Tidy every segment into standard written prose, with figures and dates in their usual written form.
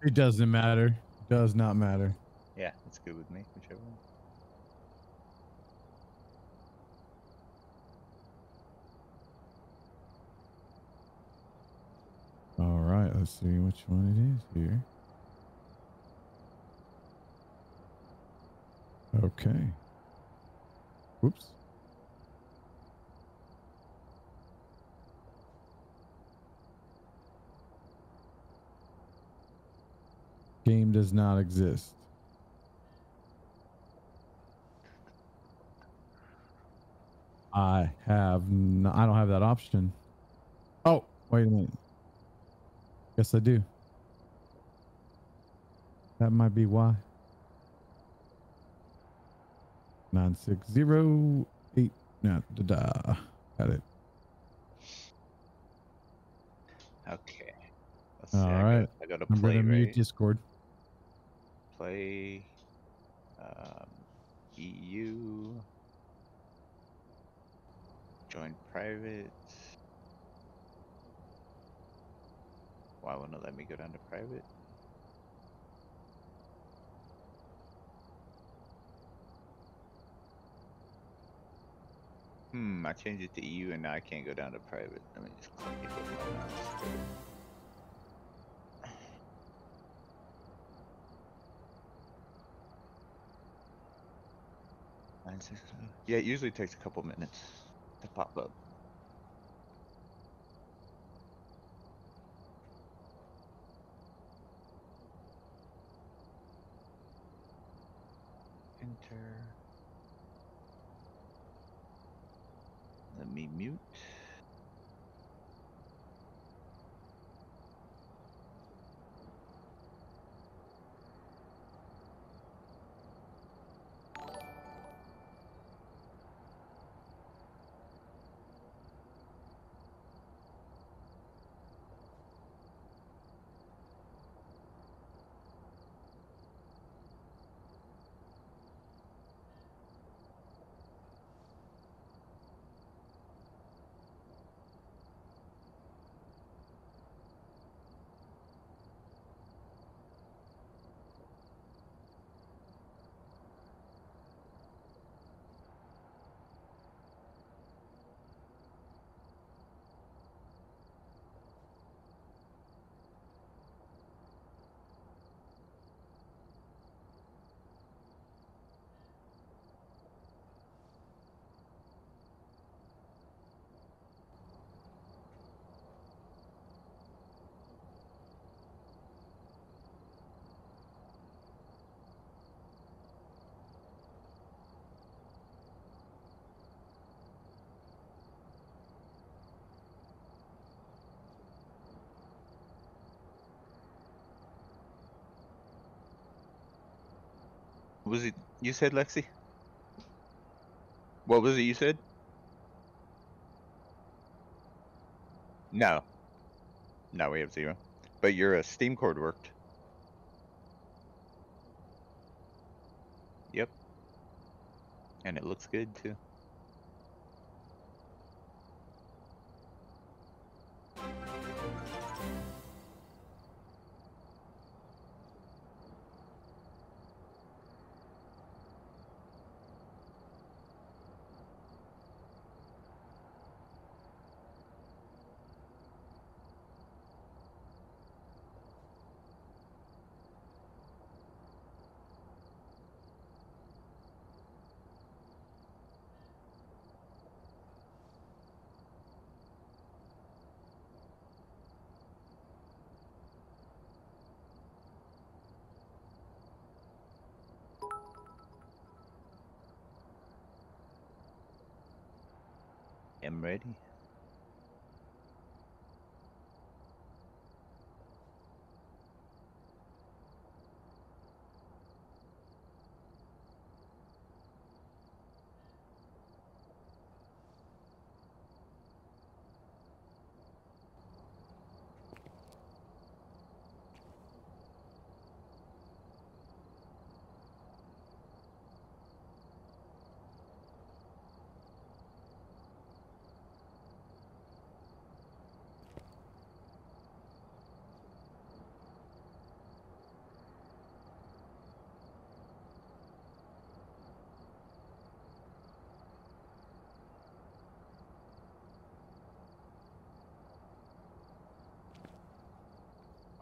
It doesn't matter. Does not matter. Yeah, it's good with me, whichever one. All right, let's see which one it is here. Okay. Whoops. Game does not exist. I don't have that option. Oh, wait a minute. Yes, I do. That might be why. 9608. No, got it. Okay. Let's see. All right. I go to I'm play, gonna mute right? Discord. Play. Um, EU. Join private. Why won't it let me go down to private? I changed it to EU and now I can't go down to private. Let me just click it with my mouse. Yeah, it usually takes a couple minutes to pop up. Enter. Let me mute. What was it you said, Lexi? What was it you said? No. No, we have 0. But your Steam cord worked. Yep. And it looks good too. I'm ready.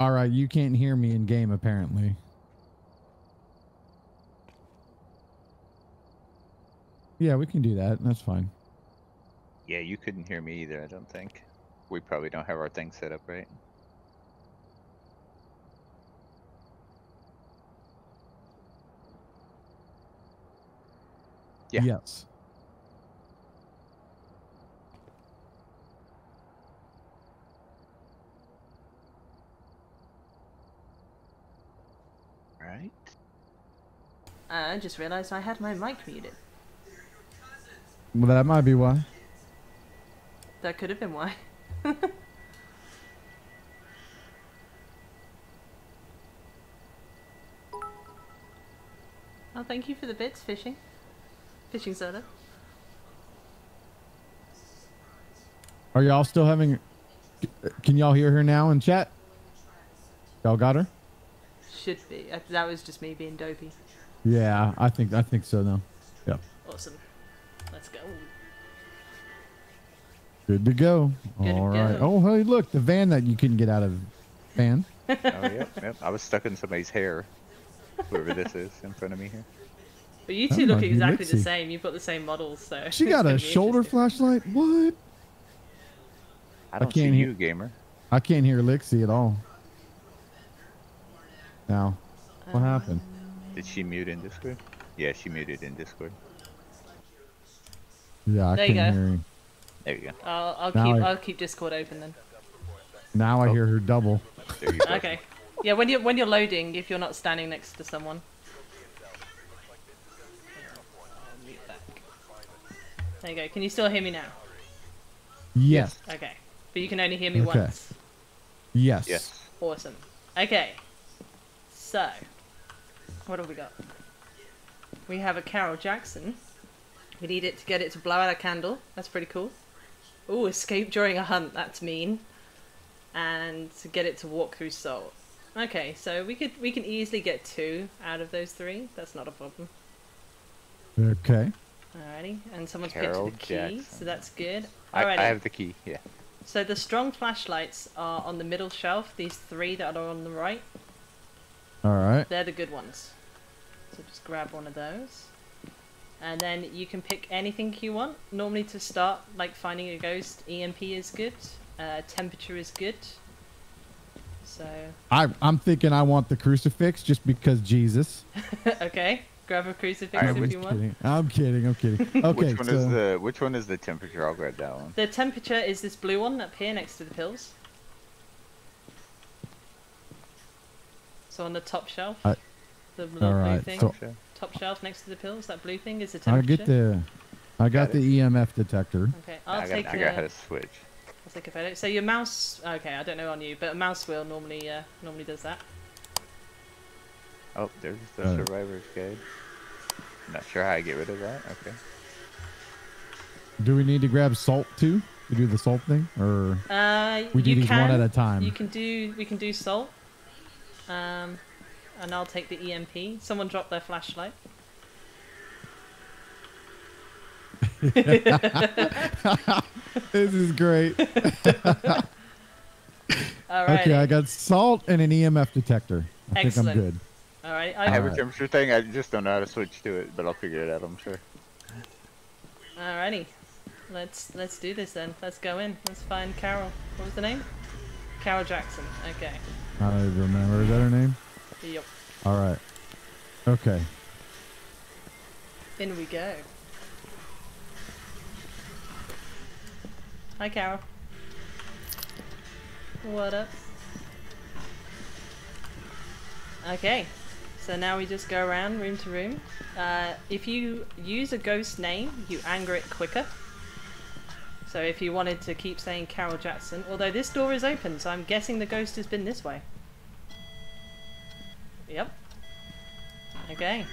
All right, you can't hear me in game apparently. Yeah, we can do that. That's fine. Yeah, you couldn't hear me either, I don't think. We probably don't have our thing set up right. Yeah. Yes. Right. I just realized I had my mic muted. Well, that might be why. That could have been why. Oh, thank you for the bits, fishing soda. Are y'all still having? Can y'all hear her now in chat? Y'all got her? Should be. That was just me being dopey. Yeah, I think so now. Yep. Awesome. Let's go. Good to go. Good to All right. go. Oh, hey, look, the van that you couldn't get out of. Van. Oh, yep. I was stuck in somebody's hair. Whoever this is in front of me here. But you That two look might be exactly the Lixie. same. You've got the same models, so. She it's got gonna a be shoulder interesting. flashlight. What? I don't can't see hear- you, gamer. I can't hear Lixie at all. Now, what happened? Did she mute in Discord? Yeah, she muted in Discord. Yeah, I There you can't go. hear him. There you go. I'll keep Discord open then. Now I hear her double. There you go. Okay. Yeah, when you're loading, if you're not standing next to someone. I'll mute back. There you go. Can you still hear me now? Yes. Okay. But you can only hear me Okay. once. Yes. Yes. Awesome. Okay. So, what have we got? We have a Carol Jackson. We need it to get it to blow out a candle. That's pretty cool. Ooh, escape during a hunt. That's mean. And to get it to walk through salt. Okay, so we can easily get 2 out of those 3. That's not a problem. Okay. Alrighty, and someone's Carol picked the key, Jackson. so that's good. I Alrighty. have the key, yeah. So the strong flashlights are on the middle shelf. These 3 that are on the right, All right. they're the good ones. So just grab one of those. And then you can pick anything you want. Normally to start, like finding a ghost, EMP is good. Temperature is good. So, I'm thinking I want the crucifix just because Jesus. okay. Grab a crucifix Alright, if I'm you want. kidding. I'm kidding. I'm kidding. Okay. Which one is the temperature? I'll grab that one. The temperature is this blue one up here next to the pills. So on the top shelf. The little blue Alright, thing. so- Top shelf next to the pills, that blue thing is the I temperature. I got Got the EMF detector. Okay, I got how to switch. I'll take a photo. So your mouse, okay, I don't know on you, but a mouse wheel normally does that. Oh, there's the survivor's guide. Not sure how I get rid of that. Okay. Do we need to grab salt too to do the salt thing, or we do you these one at a time? We can do salt. And I'll take the EMP. Someone dropped their flashlight. This is great. Alright. Okay, I got salt and an EMF detector. I Excellent. think I'm good. Alright, I have Alright. a temperature thing. I just don't know how to switch to it, but I'll figure it out. I'm sure. Alrighty. Let's do this then. Let's go in. Let's find Carol. What was the name? Carol Jackson. Okay. I don't remember. Is that her name? Yep. All right. Okay. In we go. Hi, Carol. What up? Okay. So now we just go around room to room. If you use a ghost name, you anger it quicker. So if you wanted to keep saying Carol Jackson, although this door is open, so I'm guessing the ghost has been this way. Yep. Okay.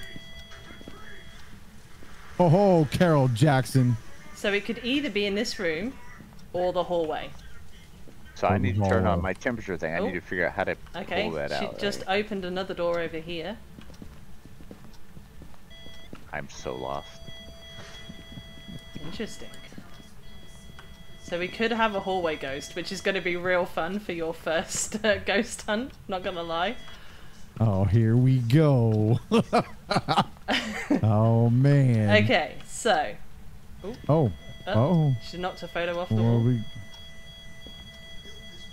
Oh, Carol Jackson. So it could either be in this room or the hallway. So I need to turn Oh. on my temperature thing. I Oh. need to figure out how to Okay, pull that she out. just right? opened another door over here. I'm so lost. Interesting. So we could have a hallway ghost, which is going to be real fun for your first ghost hunt. Not gonna lie. Oh, here we go. Oh man. Okay, so. Ooh. Oh. She knocked a photo off the Well, wall.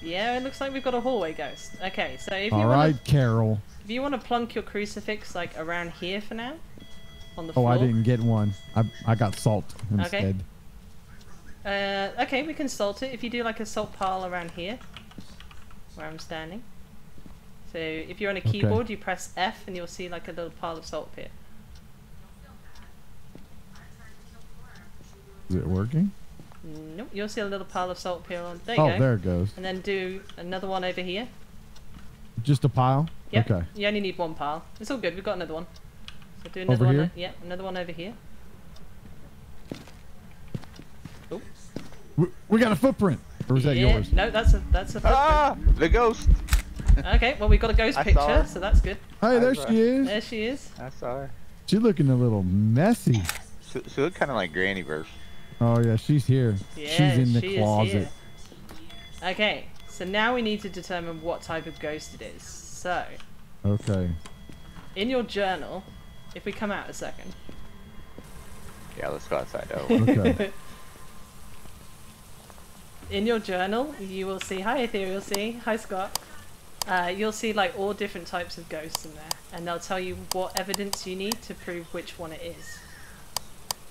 Yeah, it looks like we've got a hallway ghost. Okay, so if you all right, Carol. if you want to plunk your crucifix like around here for now, on the Oh, floor. I didn't get one. I got salt instead. Okay, we can salt it if you do like a salt pile around here, where I'm standing. So if you're on a keyboard, you press F and you'll see like a little pile of salt appear. Is it working? Nope, you'll see a little pile of salt appear on. There you go. Oh, there it goes. And then do another one over here. Just a pile? Yep. Okay. You only need one pile. It's all good. We've got another one. So do Over another one. here? Yeah, another one over here. Oh. We got a footprint. Or is that Yeah, yours? no, that's a footprint. Ah, the ghost. Okay, well we got a ghost I saw picture, her. so that's good. Hey, there saw she is. There she is. I saw her. She's looking a little messy. She looked kind of like GrannyVerse. Oh yeah, she's here. Yeah, she's in the she closet. is here. Okay, so now we need to determine what type of ghost it is. So, Okay. in your journal, if we come out a second. Yeah, let's go outside. Oh, Okay. In your journal, you will see, hi Ethereal C, hi Scott. You'll see like all different types of ghosts in there, and they'll tell you what evidence you need to prove which one it is.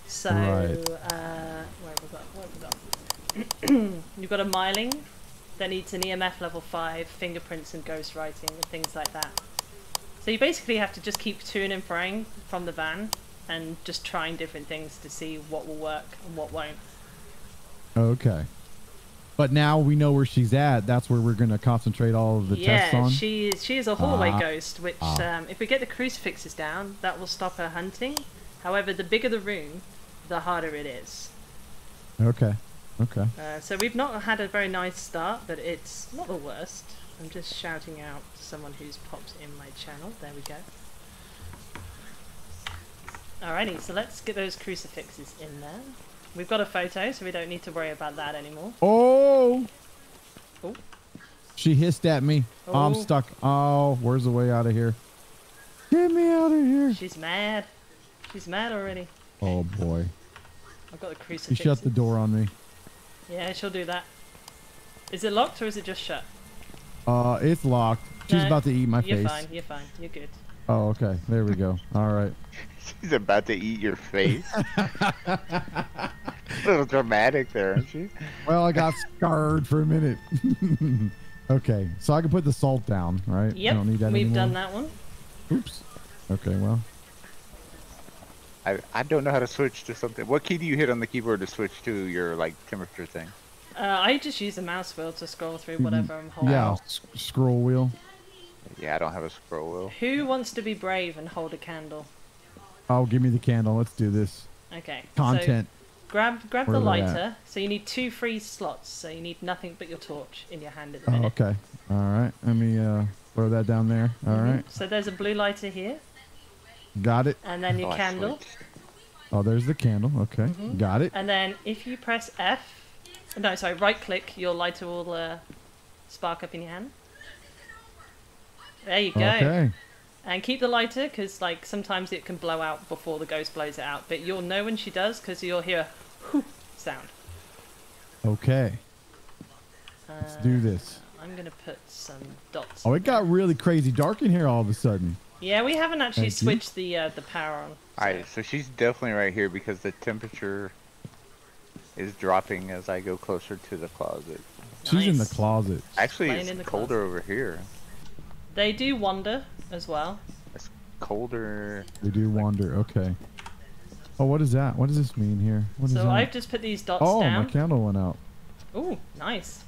So, Right. where have we got? You've got a myling that needs an EMF level 5, fingerprints and ghost writing and things like that. So you basically have to just keep toing and froing from the van and just trying different things to see what will work and what won't. Okay. But now we know where she's at. That's where we're going to concentrate all of the tests on. Yeah, she is a hallway Ah. ghost, which if we get the crucifixes down, that will stop her hunting. However, the bigger the room, the harder it is. Okay. Okay. So we've not had a very nice start, but it's not the worst. I'm just shouting out to someone who's popped in my channel. There we go. Alrighty, so let's get those crucifixes in there. We've got a photo, so we don't need to worry about that anymore. Oh! Oh. She hissed at me. Oh, I'm Oh. stuck. Oh, where's the way out of here? Get me out of here. She's mad. She's mad already. Oh, boy. I've got the She crucifix. shut the door on me. Yeah, she'll do that. Is it locked or is it just shut? It's locked. She's No, about to eat my You're face. fine, you're fine, you're good. Oh, okay. There we go. All right. she's about to eat your face. A little dramatic there, aren't she? Well, I got scarred for a minute. Okay, so I can put the salt down, right? I Yep, don't need that we've anymore. done that one. Oops. Okay, well. I don't know how to switch to something. What key do you hit on the keyboard to switch to your like temperature thing? I just use the mouse wheel to scroll through whatever I'm holding. Yeah, scroll wheel. Yeah, I don't have a scroll wheel. Who wants to be brave and hold a candle? Oh, give me the candle. Let's do this. Okay. Content. So grab Where the are they lighter. So you need 2 free slots. So you need nothing but your torch in your hand at the Oh, minute. okay. All right. Let me throw that down there. All right. So there's a blue lighter here, Got it. and then your Oh, I candle. switched. Oh, there's the candle. Okay. Got it. And then if you press F, no, sorry, right click, your lighter will spark up in your hand. There you go. Okay. And keep the lighter, because like sometimes it can blow out before the ghost blows it out. But you'll know when she does, because you'll hear a whoo sound. Okay. Let's do this. I'm going to put some dots. Oh, it got really crazy dark in here all of a sudden. Yeah, we haven't actually Thank you. switched the power on. Alright, so she's definitely right here because the temperature is dropping as I go closer to the closet. She's in the Nice. closet. Actually, Playing in it's the colder over here. They do wander as well. It's colder. We do wander. Okay. Oh, what is that? What does this mean here? What is So that? I've just put these dots Oh, down. my candle went out. Ooh, nice.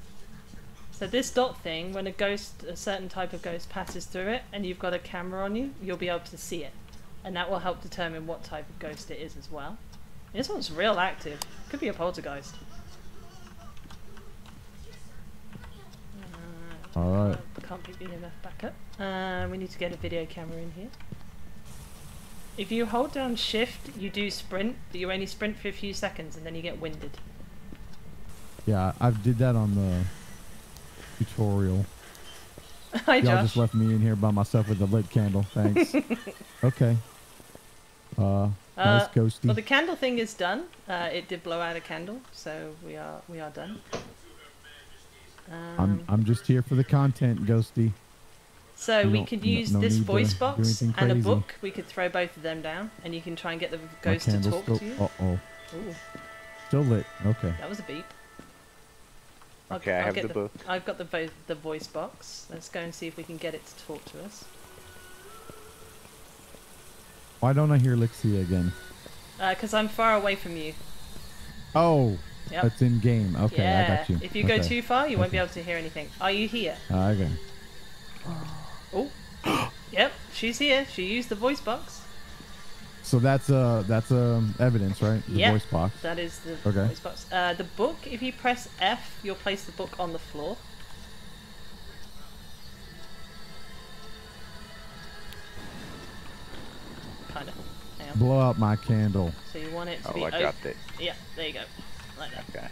So this dot thing, when a certain type of ghost passes through it, and you've got a camera on you, you'll be able to see it. And that will help determine what type of ghost it is as well. This one's real active. Could be a poltergeist. All right. Can't pick the EMF back up. We need to get a video camera in here. If you hold down shift, you do sprint, but you only sprint for a few seconds and then you get winded. Yeah, I did that on the tutorial. Hi, Y'all Josh. just left me in here by myself with a lit candle. Thanks. Okay. Nice ghosty. Well, the candle thing is done. It did blow out a candle, so we are done. I'm just here for the content, ghosty. So we could use no this need to voice do box anything and a crazy. book. We could throw both of them down, and you can try and get the My ghost to candle's talk still, to you. uh-oh. Ooh, Still lit. Okay. that was a beep. Okay, I have the book. I've got the voice box. Let's go and see if we can get it to talk to us. Why don't I hear Lixia again? Because I'm far away from you. Oh, Yep. that's in game. Okay, Yeah. I got you. If you go Okay. too far, you won't be able to hear anything. Are you here? Okay. Oh. Yep, she's here. She used the voice box. So that's evidence, right? The Yep, voice box. that is the Okay. voice box. The book, if you press F, you'll place the book on the floor. Kind of. Hang on. Blow out my candle. So you want it to Oh, be I open. dropped it. Yeah, there you go. Like that. Okay.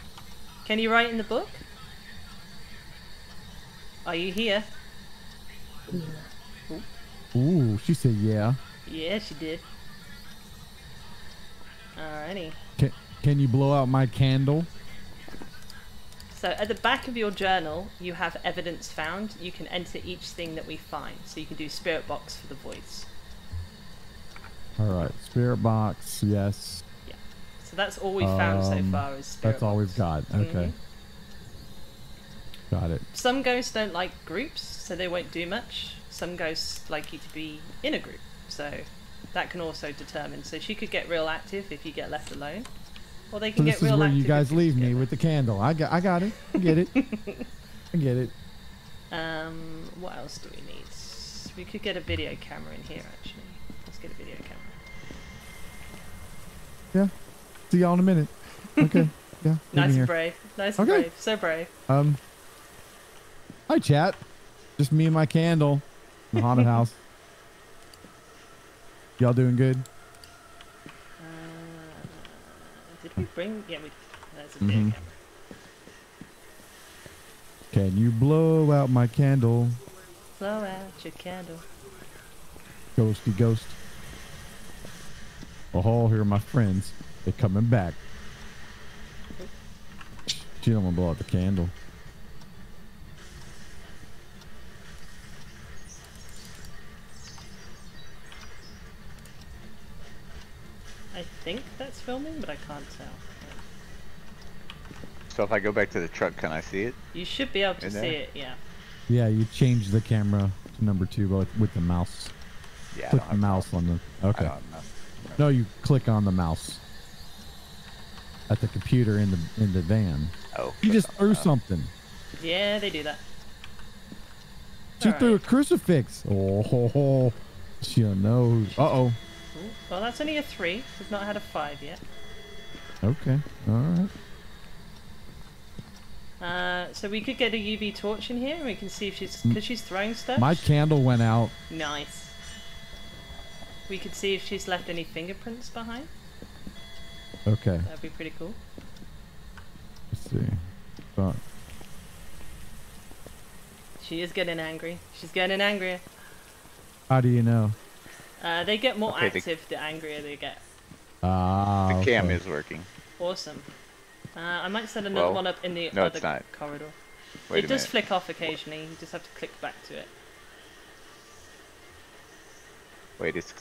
Can you write in the book? Are you here? Ooh, she said yeah. Yeah, she did. Alrighty. Can you blow out my candle? So at the back of your journal, you have evidence found. You can enter each thing that we find. So you can do spirit box for the voice. All right, spirit box, yes. Yeah. So that's all we've found so far is spirit That's all we've box. got. Okay. Got it. Some ghosts don't like groups, so they won't do much. Some ghosts like you to be in a group, so that can also determine. So she could get real active if you get left alone, or they So can this get is real where active. you guys if leave just me get with the candle. I got it. I get it. I get it. What else do we need? We could get a video camera in here, actually. Let's get a video camera. Yeah. See y'all in a minute. Okay. Yeah. leave me Nice here. and brave. Nice and Okay. brave. So brave. Hi, chat. Just me and my candle in the haunted house. Y'all doing good? Did we bring? Yeah, we. That's a video camera. Can you blow out my candle? Blow out your candle. Ghosty ghost. Oh, here are my friends. They're coming back. She don't want to blow out the candle. I think that's filming, but I can't tell. So if I go back to the truck, can I see it? You should be able to In see there? it, yeah. Yeah, you change the camera to number 2 with the mouse. Yeah. I Click don't the have mouse on the. I Okay. don't know. No, you click on the mouse at the computer in the van. Oh. You just threw something. something. Yeah, they do that. She threw a Alright. crucifix. Oh, she knows. Uh-oh. Ooh, well, that's only a 3. We've not had a 5 yet. Okay. All right. So we could get a UV torch in here, and we can see if she's... Because she's throwing stuff. My candle went out. Nice. We could see if she's left any fingerprints behind. Okay. That'd be pretty cool. Let's see. But She is getting angry. She's getting angrier. how do you know? They get more Okay, active the angrier they get. Ah. The cam okay. is working. Awesome. I might set another Well, one up in the no, other it's not. corridor. Wait It a does minute. flick off occasionally. You just have to click back to it. Wait, it's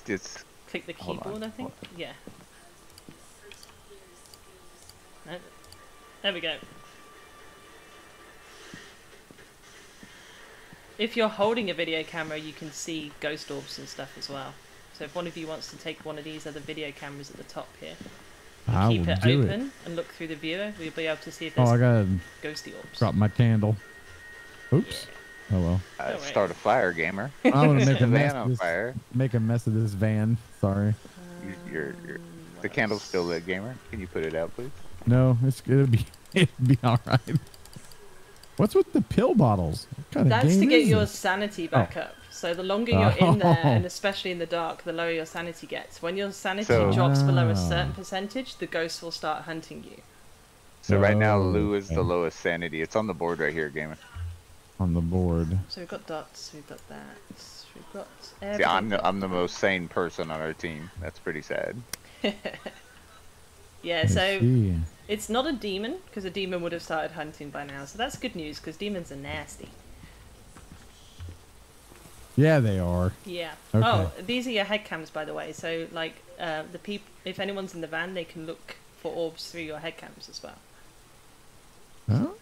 Click the Hold on. keyboard, I think. Yeah. No. There we go. If you're holding a video camera, you can see ghost orbs and stuff as well. So if one of you wants to take one of these other video cameras at the top here, I keep will it do open it. and look through the viewer, we'll be able to see if Oh, there's I gotta ghosty orbs. drop my candle. Oops. Oh well. Don't worry. start a fire, gamer. I want to make The a mess. van Of on this, fire. make a mess of this van. Sorry. You're, the candle's still lit, gamer. Can you put it out, please? No, it'll be all right. What's with the pill bottles? What kind of That's game to get is your this? sanity back up. So the longer you're in there, Oh. and especially in the dark, the lower your sanity gets. When your sanity So- drops below a Ah. certain percentage, the ghost will start hunting you. So right now, Lou is okay. the lowest sanity. It's on the board right here, gamer. On the board. So we've got dots, we've got that, we've got See, everything. I'm the most sane person on our team. That's pretty sad. Yeah, I so see. it's not a demon, because a demon would have started hunting by now. So that's good news, because demons are nasty. Yeah, they are. Yeah. Okay. Oh, these are your head cams, by the way. So, like, the people, if anyone's in the van, they can look for orbs through your head cams as well. Oh.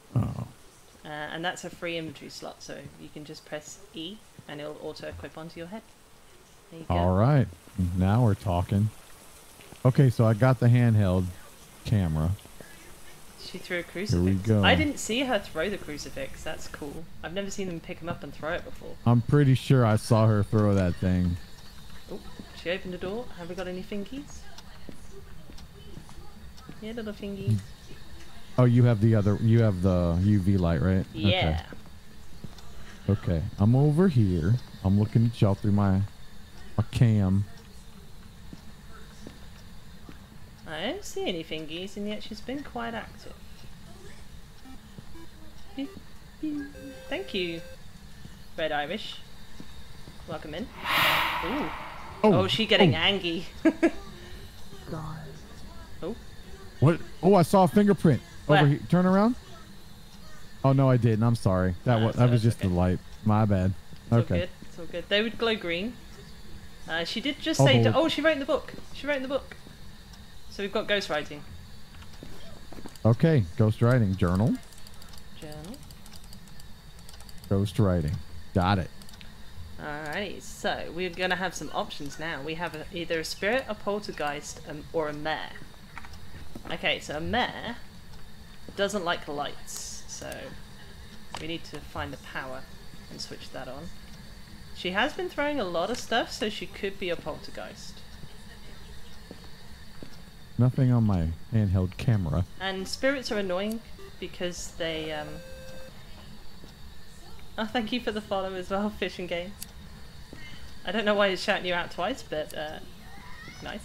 And that's a free inventory slot, so you can just press E, and it'll auto-equip onto your head. There you go. All right. Now we're talking. Okay, so I got the handheld camera. She threw a Here crucifix. we go. I didn't see her throw the crucifix. That's cool. I've never seen them pick them up and throw it before. I'm pretty sure I saw her throw that thing. Oh, she opened the door. Have we got any fingies? Yeah, little fingies. Oh, you have the UV light, right? Yeah. Okay. I'm over here. I'm looking at y'all through my cam. I don't see any fingies, and yet she's been quite active. Thank you, Red Irish. Welcome in. Ooh. Oh, she getting angry. Oh. What? Oh, I saw a fingerprint. Where? Over here. Turn around. Oh no, I didn't. I'm sorry. That No, was that was just okay. the light. My bad. It's all Okay. good. It's all good. They would glow green. She did just Oh, say. but- Oh, she wrote in the book. She wrote in the book. So we've got ghost writing. Okay. Ghost writing journal. Journal. Ghost writing. Got it. Alrighty, so we're going to have some options now. We have either a spirit, a poltergeist, or a mare. Okay, so a mare doesn't like lights, so we need to find the power and switch that on. She has been throwing a lot of stuff, so she could be a poltergeist. Nothing on my handheld camera. And spirits are annoying because they Oh, thank you for the follow as well, Fish and Game. I don't know why he's shouting you out twice, but nice.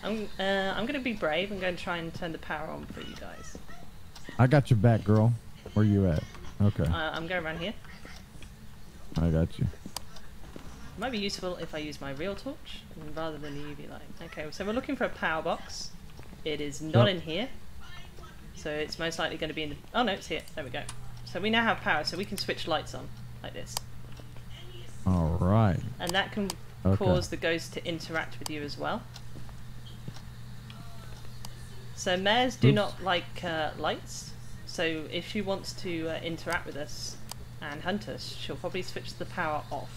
I'm gonna be brave. I'm going to try and turn the power on for you guys. I got your back, girl. Where you at? Okay. I'm going around here. I got you. Might be useful if I use my real torch rather than the UV light. Okay, so we're looking for a power box. It is not in here, so it's most likely going to be in the... Oh no, it's here. There we go. So we now have power, so we can switch lights on like this, All right. and that can cause the ghost to interact with you as well. So mares do not like lights, so if she wants to interact with us and hunt us, she'll probably switch the power off.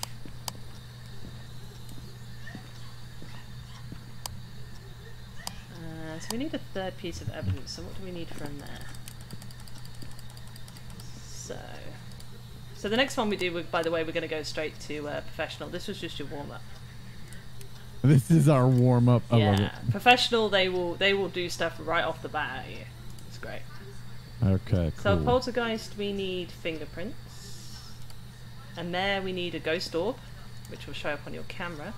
So we need a third piece of evidence, so what do we need from there? So the next one we do, by the way, we're going to go straight to professional. This was just your warm-up. This is our warm-up. I love it. Yeah, professional, they will do stuff right off the bat at you. It's great. Okay, So cool. poltergeist, we need fingerprints. And there we need a ghost orb, which will show up on your camera.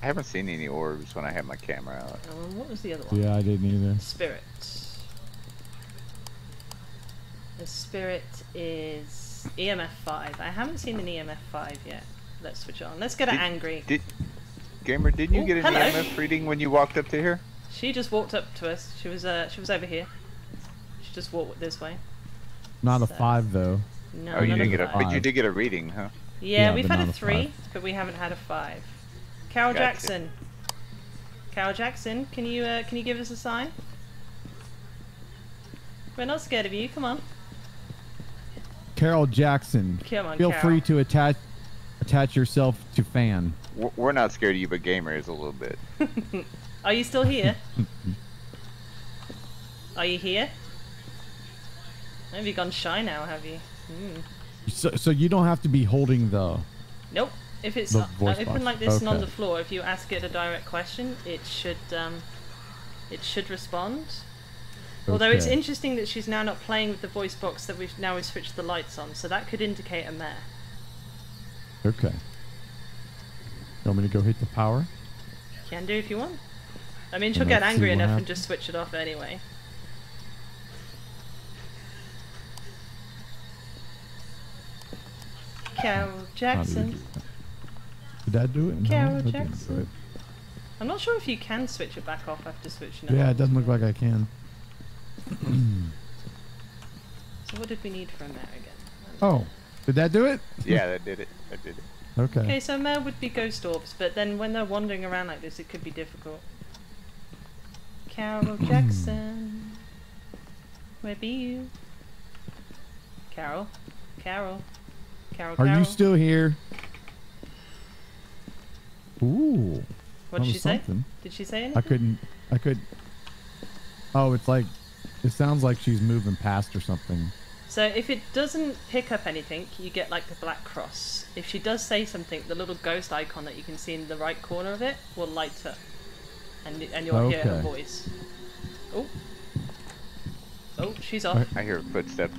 I haven't seen any orbs when I have my camera out. What was the other one? Yeah, I didn't either. Spirit. The spirit is EMF 5. I haven't seen an EMF 5 yet. Let's switch it on. Let's get it angry. Gamer, didn't you Ooh, get an hello. EMF reading when you walked up to here? She just walked up to us. She was over here. She just walked this way. Not a So- 5 though. No, Oh, you none didn't of get a, the but five. you did get a reading, huh? Yeah, Yeah, we've but had a not a 3, 5. but we haven't had a 5. Carol Gotcha. Jackson. Carol Jackson, can you give us a sign? We're not scared of you. Come on. Carol Jackson. Come on, Feel Carol. free to attach yourself to fan. We're not scared of you, but Gamer is a little bit. Are you still here? Are you here? Have you gone shy now, have you? So you don't have to be holding the... Nope. If it's The voice open box. like this and on Okay. the floor, if you ask it a direct question, it should respond. Although it's Okay. interesting that she's now not playing with the voice box that we've switched the lights on, so that could indicate a mare. Okay. You want me to go hit the power? Can do if you want. I mean, she'll And get let's see angry what enough and happens. just switch it off anyway. Carol How Jackson. did that do it? No, Carol that didn't do Jackson. it. I'm not sure if you can switch it back off after switching it Yeah, on. it doesn't look like I can. So what did we need for a mare again? Oh, did that do it? Yeah, that did it. That did it. Okay. Okay, so a mare would be ghost orbs, but then when they're wandering around like this, it could be difficult. Carol Jackson. Where be you? Carol? Carol? Carol, Are Carol? you still here? Ooh. What that did she was say? something. Did she say anything? I could. Oh, it's like, it sounds like she's moving past or something. So if it doesn't pick up anything, you get like the black cross. If she does say something, the little ghost icon that you can see in the right corner of it will light up. And you'll hear her Okay. voice. Oh. Oh, she's off. I hear footsteps.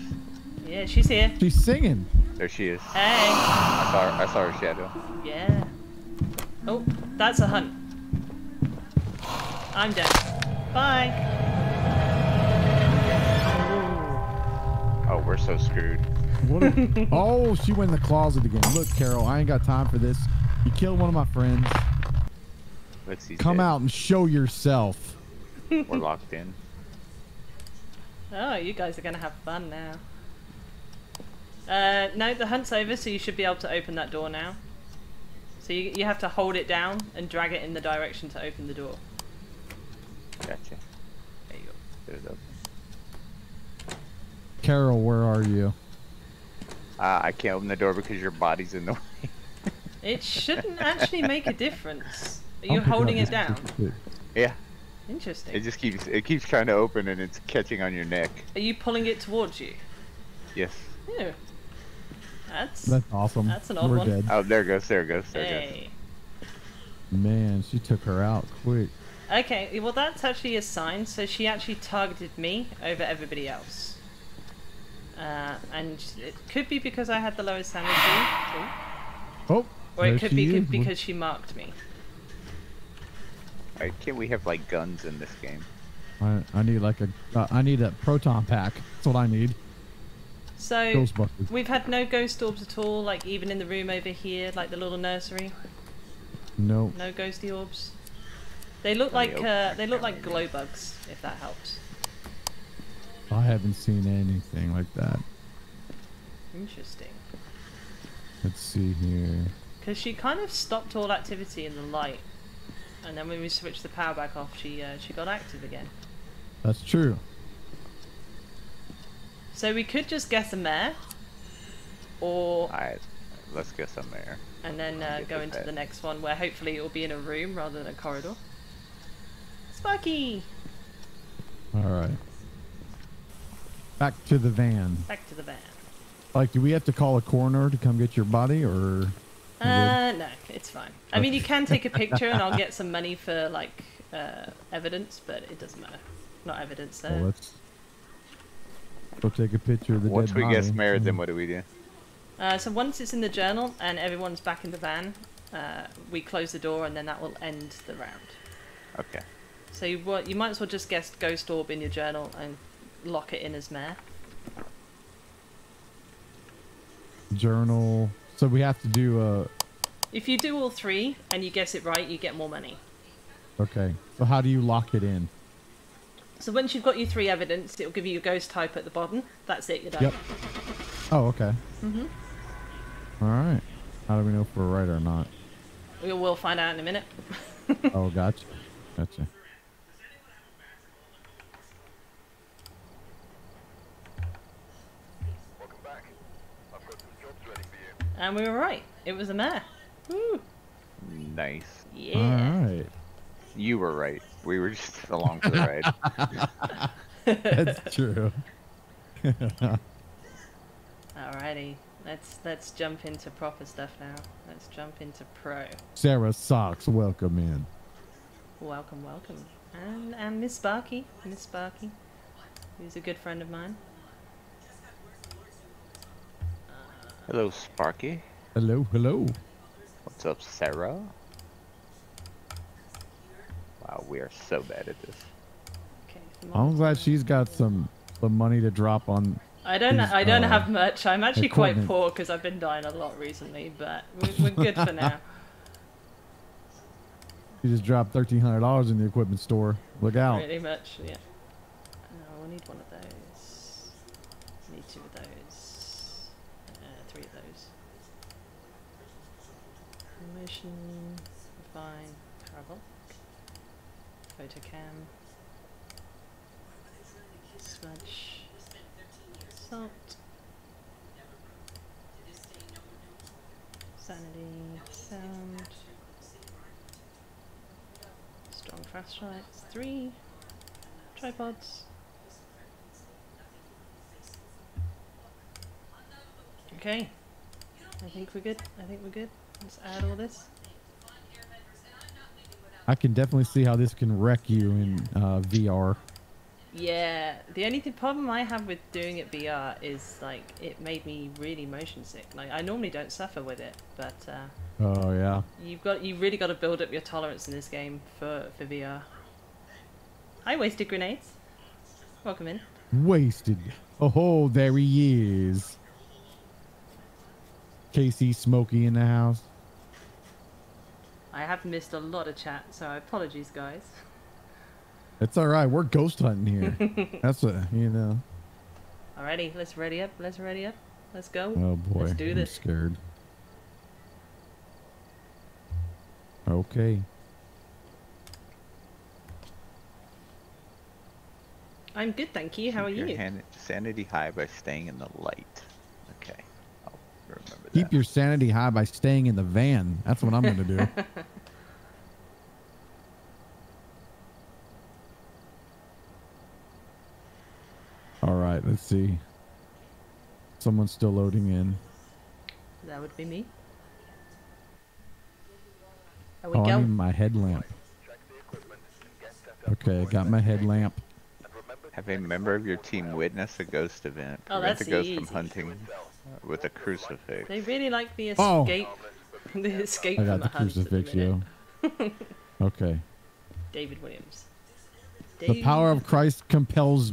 Yeah, she's here. She's singing. There she is. Hey. I saw her shadow. Yeah. Oh, that's a hunt. I'm dead. Bye. Oh, we're so screwed. What oh, she went in the closet again. Look, Carol, I ain't got time for this. You killed one of my friends. Let's see. Come out and show yourself. We're locked in. Oh, you guys are gonna have fun now. No, the hunt's over, so you should be able to open that door now. So you have to hold it down and drag it in the direction to open the door. Gotcha. There you go. Get it open. Carol, where are you? I can't open the door because your body's in the way. It shouldn't actually make a difference. Are I'll you pick up holding this it down? piece. Yeah. Interesting. It just keeps trying to open and it's catching on your neck. Are you pulling it towards you? Yes. Yeah. That's awesome. That's an odd We're one. dead. Oh, there it goes. There it goes. There it Hey. Man, she took her out quick. Okay, well that's actually a sign. So she actually targeted me over everybody else. And it could be because I had the lowest sanity, Oh, or it there could she be is. because she marked me. goes. Why can't we have like guns in this game? I need like I need a proton pack. That's what I need. So Ghostbusters. we've had no ghost orbs at all, like even in the room over here, like the little nursery. No. No ghosty orbs. They look Let me like open they the look like camera. glow bugs, if that helps. I haven't seen anything like that. Interesting. Let's see here. Because she kind of stopped all activity in the light, and then when we switched the power back off, she got active again. That's true. So we could just guess a mare, or Alright, let's get some air. and then get go the into pet. the next one where hopefully it will be in a room rather than a corridor. Sparky! All right. Back to the van. Back to the van. Like, do we have to call a coroner to come get your body, or? No, it's fine. I mean, you can take a picture and I'll get some money for like evidence, but it doesn't matter. Not evidence there. Well, let's go take a picture of the Once dead we body. get married, then what do we do? So once it's in the journal and everyone's back in the van, we close the door and then that will end the round. Okay. So you might as well just guess ghost orb in your journal and lock it in as mare. Journal. So we have to do If you do all three and you guess it right, you get more money. okay. So how do you lock it in? So once you've got your three evidence, it'll give you your ghost type at the bottom. That's it, you're done. Yep. Oh, okay. Mhm. All right. How do we know if we're right or not? We'll find out in a minute. Oh, gotcha. Gotcha. And we were right. It was a mare. Woo! Nice. Yeah. All right. You were right. We were just along for the ride. That's true. Alrighty. Let's jump into proper stuff now. Let's jump into pro. Sarah Socks, welcome in. Welcome, welcome. And Miss Sparky. Miss Sparky. Who's a good friend of mine. Hello, Sparky. Hello, hello. What's up, Sarah? Wow, we are so bad at this. Okay. I'm glad she's got some money to drop on I don't have much. I'm actually equipment. quite poor because I've been dying a lot recently, but we're good for now. You just dropped $1,300 in the equipment store. Look out. Pretty much, yeah. We'll need one of those. Need 2 of those. 3 of those. Motion, refine, parabolic, photocam, smudge, salt, sanity, sound, strong flashlights, 3 tripods. Okay, I think we're good. Let's add all this. I can definitely see how this can wreck you in VR. Yeah, the only problem I have with doing it VR is like it made me really motion sick. Like I normally don't suffer with it, but Oh yeah. you really got to build up your tolerance in this game for VR. I wasted grenades. Welcome in. Wasted. Oh, there he is. KC Smokey in the house. I have missed a lot of chat, so apologies, guys. It's all right. We're ghost hunting here. That's what, you know. Alrighty, let's ready up. Let's go. Oh boy. Let's do this. I'm scared. Okay. I'm good, thank you. How are Keep you? your sanity high by staying in the light. Okay. I'll remember that. Keep your sanity high by staying in the van. That's what I'm going to do. All right, let's see. Someone's still loading in. That would be me. There Oh, we I go. need my headlamp. Okay, got my headlamp. Have a member of your team witness a ghost event. Oh, Prevent that's the ghost from easy. hunting with a crucifix. They really like the Oh. escape. The escape I from got the the hunt. at the crucifix, yo. minute. Okay. David Williams. The power of Christ compels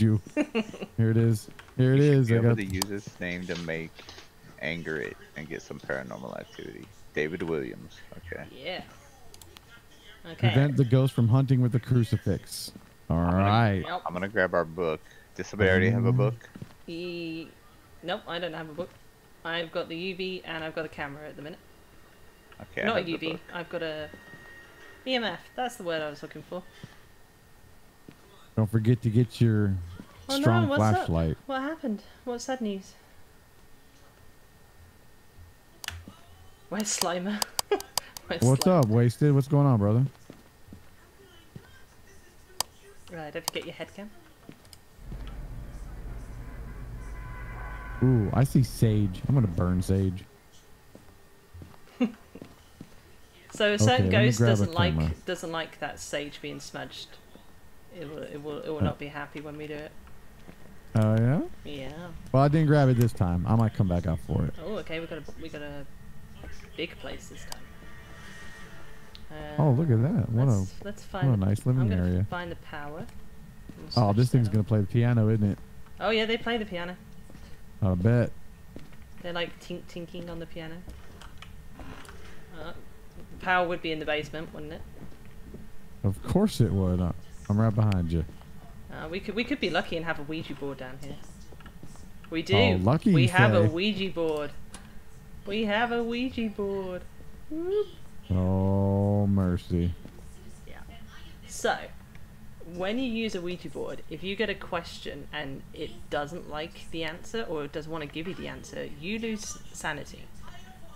you. Here it is. Here it You should is. be I able got to use his name to make anger it and get some paranormal activity. David Williams. Okay. Yeah. Okay. prevent the ghost from hunting with the crucifix. All right. Yep. I'm gonna grab our book. Does somebody already have a book? Nope, I don't have a book. I've got the UV and I've got a camera at the minute. Okay. I Not a have the UV. book. I've got a EMF. That's the word I was looking for. Don't forget to get your Oh strong no! What's up? flashlight. What happened? What's sad news? Where's Slimer? Where's What's Slimer? up, Wasted? What's going on, brother? Right, don't forget your head cam. Ooh, I see sage. I'm gonna burn sage. So a certain let me ghost grab a doesn't camera. like that sage being smudged. It will not be happy when we do it. Oh yeah. Yeah. Well, I didn't grab it this time. I might come back out for it. Oh, okay. We got a big place this time. Oh, look at that! Let's find. what a nice living I'm gonna area. find the power. Oh, this thing's gonna play the piano, isn't it? Oh yeah, they play the piano. I bet. They're like tinking on the piano. Power would be in the basement, wouldn't it? Of course it would. I'm right behind you. We could be lucky and have a Ouija board down here. We do. Oh, lucky We you have a say. Ouija board. We have a Ouija board. Whoop. Oh mercy. Yeah. So, when you use a Ouija board, if you get a question and it doesn't like the answer or it doesn't want to give you the answer, you lose sanity.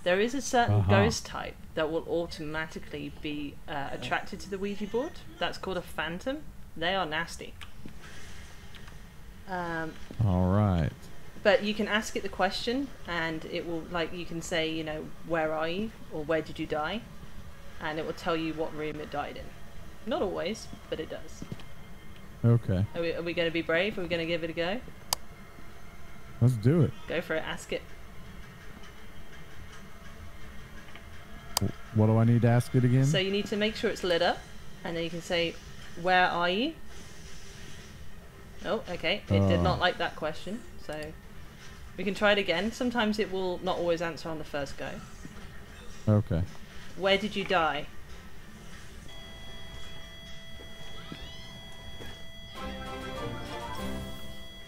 There is a certain ghost type that will automatically be attracted to the Ouija board. That's called a phantom. They are nasty. All right. But you can ask it the question and it will, like, you can say, you know, where are you? Or where did you die? And it will tell you what room it died in. Not always, but it does. Okay. Are we going to be brave? Are we going to give it a go? Let's do it. Go for it. Ask it. What do I need to ask it again? So you need to make sure it's lit up. And then you can say, where are you? Oh, okay. It did not like that question, so we can try it again. Sometimes it will not always answer on the first go. Okay. Where did you die?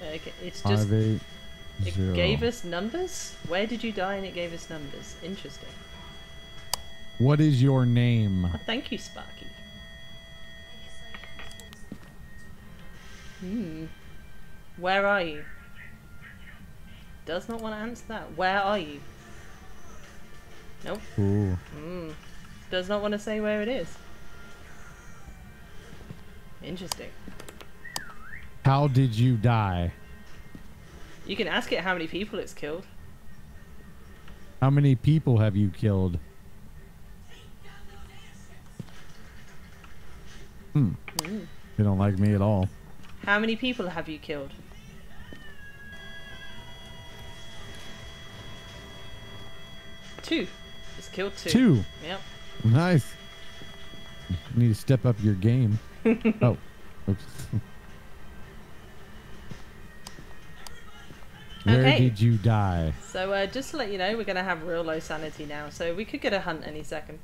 Okay, it's just... 5, 8, It 0. gave us numbers? Where did you die and it gave us numbers? Interesting. What is your name? Oh, thank you, Sparky. Where are you? Does not want to answer that. Where are you? Nope. Ooh. Does not want to say where it is. Interesting. How did you die? You can ask it how many people it's killed. How many people have you killed? They don't like me at all. How many people have you killed? Two. It's killed two. 2. Yep. Nice. You need to step up your game. Oh. Oops. Where Okay. did you die? So just to let you know, we're going to have real low sanity now. So we could get a hunt any second.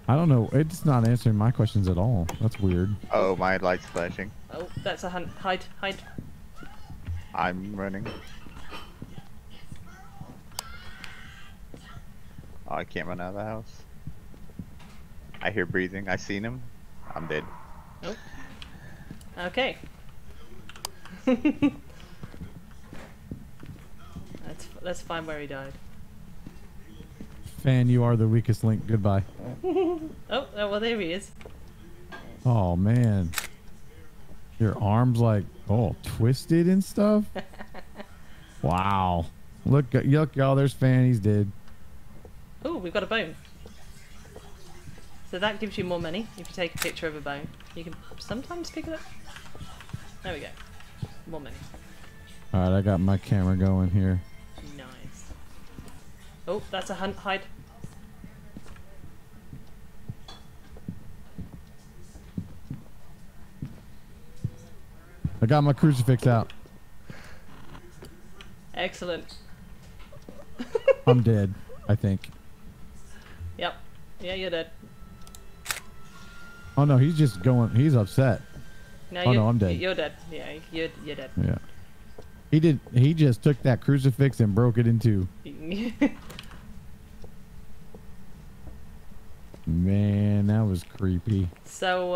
I don't know. It's not answering my questions at all. That's weird. Oh, my light's flashing. Oh, that's a hunt. Hide, hide. I'm running. Oh, I can't run out of the house. I hear breathing. I seen him. I'm dead. Oh. Okay. Let's find where he died. Fan, you are the weakest link. Goodbye. Oh, well, there he is. Oh, man. Your arm's like, oh, twisted and stuff? Wow. Look, y'all, there's Fan. He's dead. Oh, we've got a bone. So that gives you more money if you take a picture of a bone. You can sometimes pick it up. There we go. More money. All right, I got my camera going here. Nice. Oh, that's a hunt. Hide. I got my crucifix out. Excellent. I'm dead, I think. Yep. Yeah, you're dead. Oh, no, he's just going. He's upset. No, Oh, no, I'm dead. You're dead. Yeah, you're dead. Yeah. He just took that crucifix and broke it in two. Man, that was creepy. So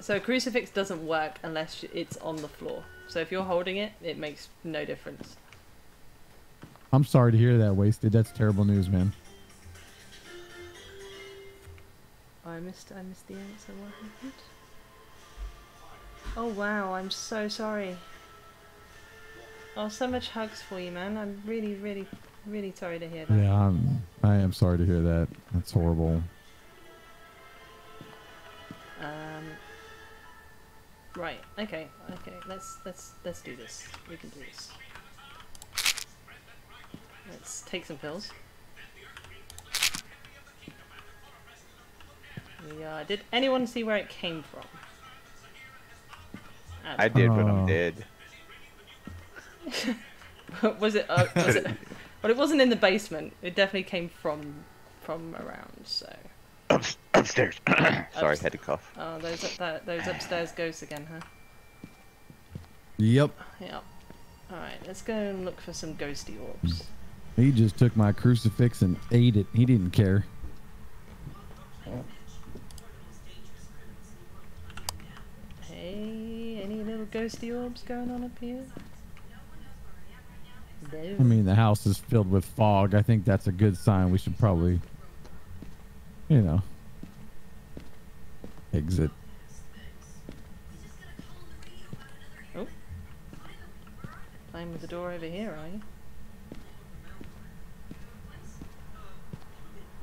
a crucifix doesn't work unless it's on the floor. So if you're holding it, it makes no difference. I'm sorry to hear that, Wasted. That's terrible news, man. I missed the answer. What happened? Oh wow, I'm so sorry. Oh, so much hugs for you, man. I'm really, really, really sorry to hear that. Yeah, I am sorry to hear that. That's horrible. Right. Okay. Let's do this. We can do this. Let's take some pills. Yeah. Did anyone see where it came from? I did, but I'm dead. Was it? Was it? But it wasn't in the basement. It definitely came from around. So. Upstairs. Sorry, had to cough. Oh, those upstairs ghosts again, huh? Yep. Yep. All right, let's go and look for some ghosty orbs. He just took my crucifix and ate it. He didn't care. Hey, any little ghosty orbs going on up here? No. I mean, the house is filled with fog. I think that's a good sign. We should probably, you know, exit. Oh. Playing with the door over here, are you?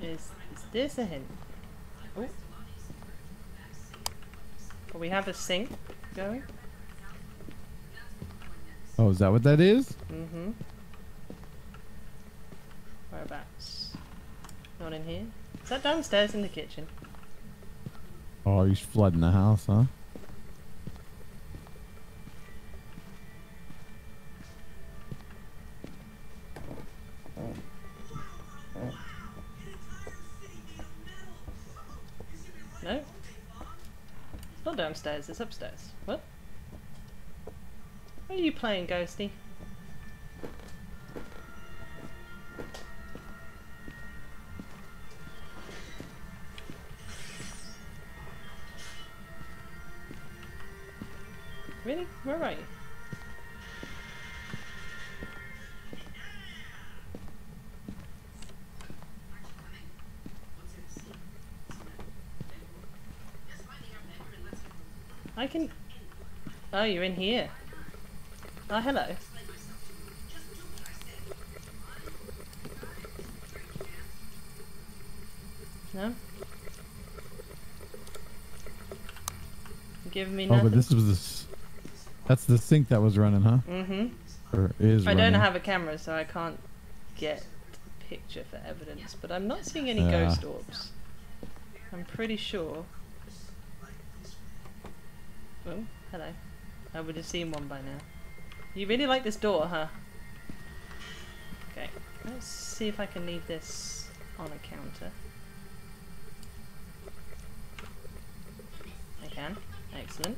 Is this a hint? Oh. Well, we have a sink going. Oh, is that what that is? Mm-hmm. Whereabouts? Not in here. Is that downstairs in the kitchen? Oh, he's flooding the house, huh? not downstairs, it's upstairs. What? What are you playing, Ghosty? Really? Where are you? I can... Oh, you're in here. Oh, hello. No? You giving me Oh, nothing? but this was this. That's the sink that was running, huh? Mm-hmm. Or is I running. don't have a camera, so I can't get a picture for evidence, but I'm not seeing any Yeah. ghost orbs. I'm pretty sure. Oh, hello. I would have seen one by now. You really like this door, huh? Okay, let's see if I can leave this on a counter. I can. Excellent.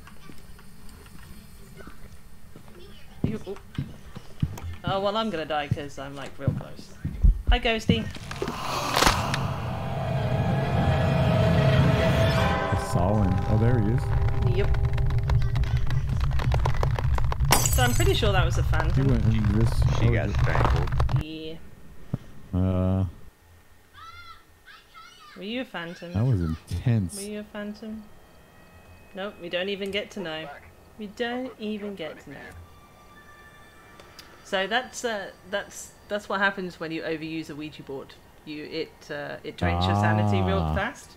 Oh. Oh, well, I'm gonna die because I'm like real close. Hi, Ghosty. I saw him. Oh, there he is. Yep. So I'm pretty sure that was a He phantom. went in this. She got strangled. Yeah. Uh, Were you a phantom? that was intense. Were you a phantom? Nope, we don't even get to know. We don't even get to know. So that's what happens when you overuse a Ouija board. It drains your sanity real fast,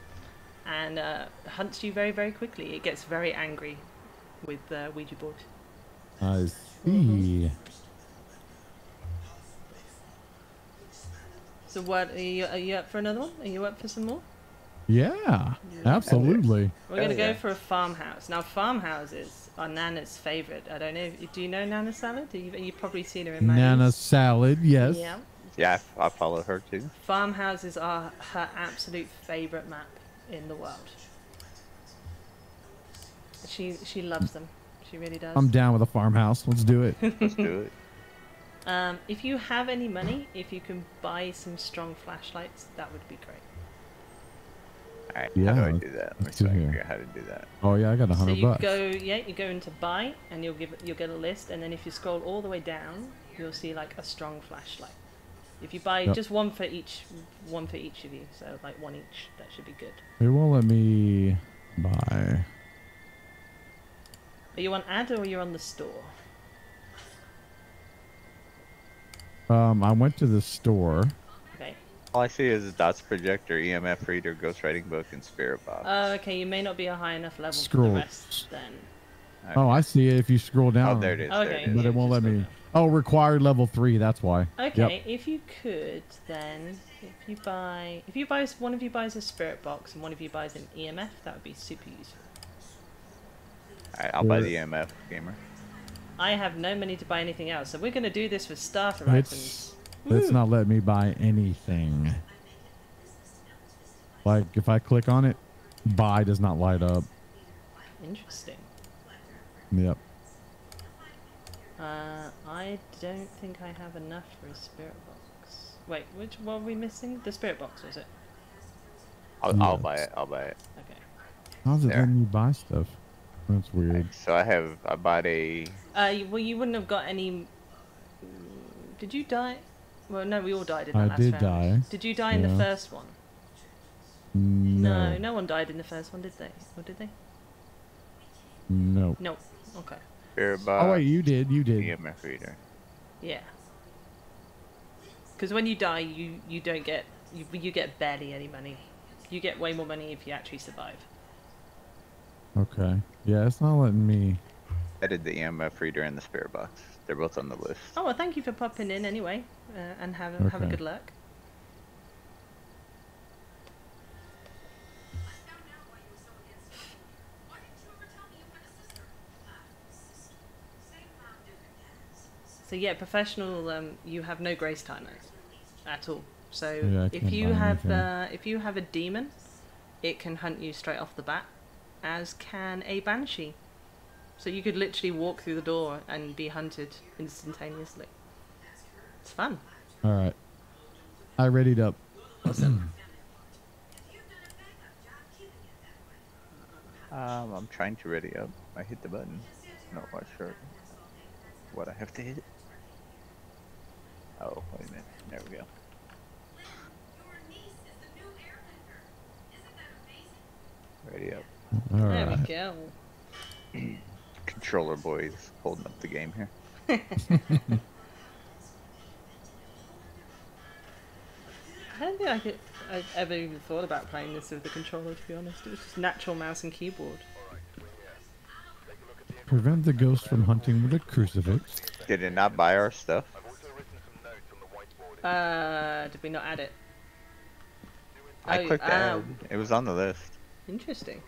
and hunts you very, very quickly. It gets very angry with Ouija board. I see. So what are you up for another one? Are you up for some more? Yeah, absolutely. We're gonna go yeah. for a farmhouse. Now farmhouses are Nana's favourite. I don't know. Do you know Nana Salad? You've probably seen her in Nana Manny's. salad, yes. Yeah. Yeah, I follow her too. Farmhouses are her absolute favourite map in the world. She loves them. She really does. I'm down with a farmhouse. Let's do it. Let's do it. If you have any money, if you can buy some strong flashlights, that would be great. Alright, Yeah, how do I do that? Let me let's see do if I can here. figure out how to do that. Oh yeah, I got So $100 you bucks. you go into buy, and you'll get a list, and then if you scroll all the way down, you'll see like a strong flashlight. If you buy Yep. just one for each of you, so like one each, that should be good. It won't let me buy. Are you on ad or are you on the store? I went to the store. Okay. All I see is a dots projector, EMF reader, ghostwriting book, and spirit box. Oh, okay. You may not be a high enough level for Scroll. the rest then. Okay. Oh, I see it if you scroll down. Oh, there it is. Okay. There it But is. it won't just let scroll me. down. Oh, required level 3. That's why. Okay, Yep. if you could, then if you buy one of you buys a spirit box and one of you buys an EMF, that would be super useful. Alright, I'll buy the EMF gamer. I have no money to buy anything else, so we're gonna do this with starter items. It's Woo! not letting me buy anything. Like if I click on it, buy does not light up. Interesting. Yep. I don't think I have enough for a spirit box. Wait, what were we missing? The spirit box, was it? I'll Yes. buy it. I'll buy it. Okay. How's it There. letting me buy stuff? That's weird. So I bought a. Well, you wouldn't have got any. Did you die? Well, no, we all died in the I last did round. die. Did you die in the Yeah. first one? No. No one died in the first one, did they? Or did they? No. No. Okay. Spirit box. Oh wait, you did. You did. EMF reader. Yeah. Because when you die, you don't get you get barely any money. You get way more money if you actually survive. Okay. Yeah, it's not letting me. I did the EMF reader and the spirit box. They're both on the list. Oh well, thank you for popping in anyway, and have a Okay. good luck. So yeah, professional. You have no grace timer at all. So Yeah, I if can't you buy have anything. if you have a demon, it can hunt you straight off the bat. as can a banshee. So you could literally walk through the door and be hunted instantaneously. It's fun. All right. I readied up. Awesome. I'm trying to ready up. I hit the button. Not quite sure what I have to hit. Oh, wait a minute. There we go. Ready up. All There right. we go. Controller boys holding up the game here. I don't think I ever even thought about playing this with the controller, to be honest. It was just natural mouse and keyboard. Prevent the ghost from hunting with a crucifix. Did it not buy our stuff? Did we not add it? I Oh, clicked add. It was on the list. Interesting.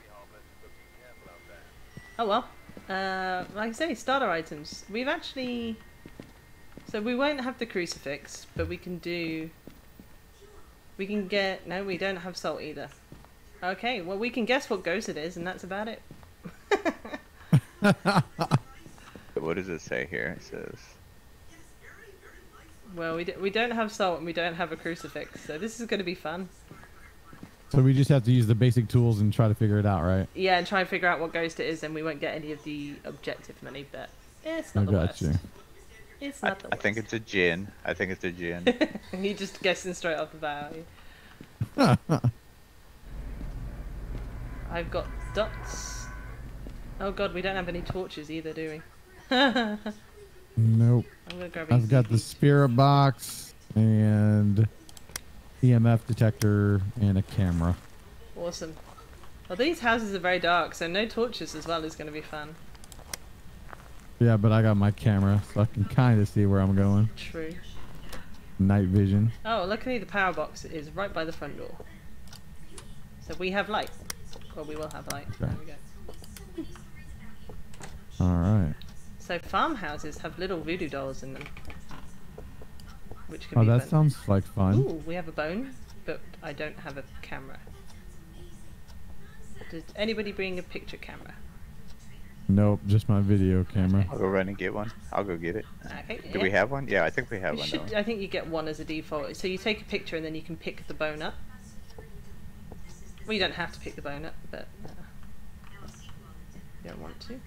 Oh well. Like I say, starter items. We've actually... So we won't have the crucifix, but we can do... We can get... No, we don't have salt either. Okay, well we can guess what ghost it is, and that's about it. What does it say here? It says... Well, we don't have salt and we don't have a crucifix, so this is going to be fun. So we just have to use the basic tools and try to figure it out, right? Yeah, and try and figure out what ghost it is, and we won't get any of the objective money, but it's not I the got worst. you. It's not the I worst. think it's a gin. I think it's a gin. You just guessing straight off the bat, are you? I've got dots. Oh god, we don't have any torches either, do we? Nope. I'm gonna grab I've got the spirit box and EMF detector and a camera. Awesome. Well, these houses are very dark, so no torches as well is going to be fun. Yeah, but I got my camera, so I can kind of see where I'm going. True. Night vision. Oh, luckily the power box is right by the front door. So we have light. Well, we will have light. Okay. There we go. All right. So farmhouses have little voodoo dolls in them. Which can Oh, be that fun. sounds like fun. Ooh, we have a bone, but I don't have a camera. Did anybody bring a picture camera? Nope, just my video camera. I'll go run and get one. I'll go get it. Okay, Do we have one? Yeah, I think we have You one. should, Though. I think you get one as a default. So you take a picture and then you can pick the bone up. Well, you don't have to pick the bone up, but you don't want to.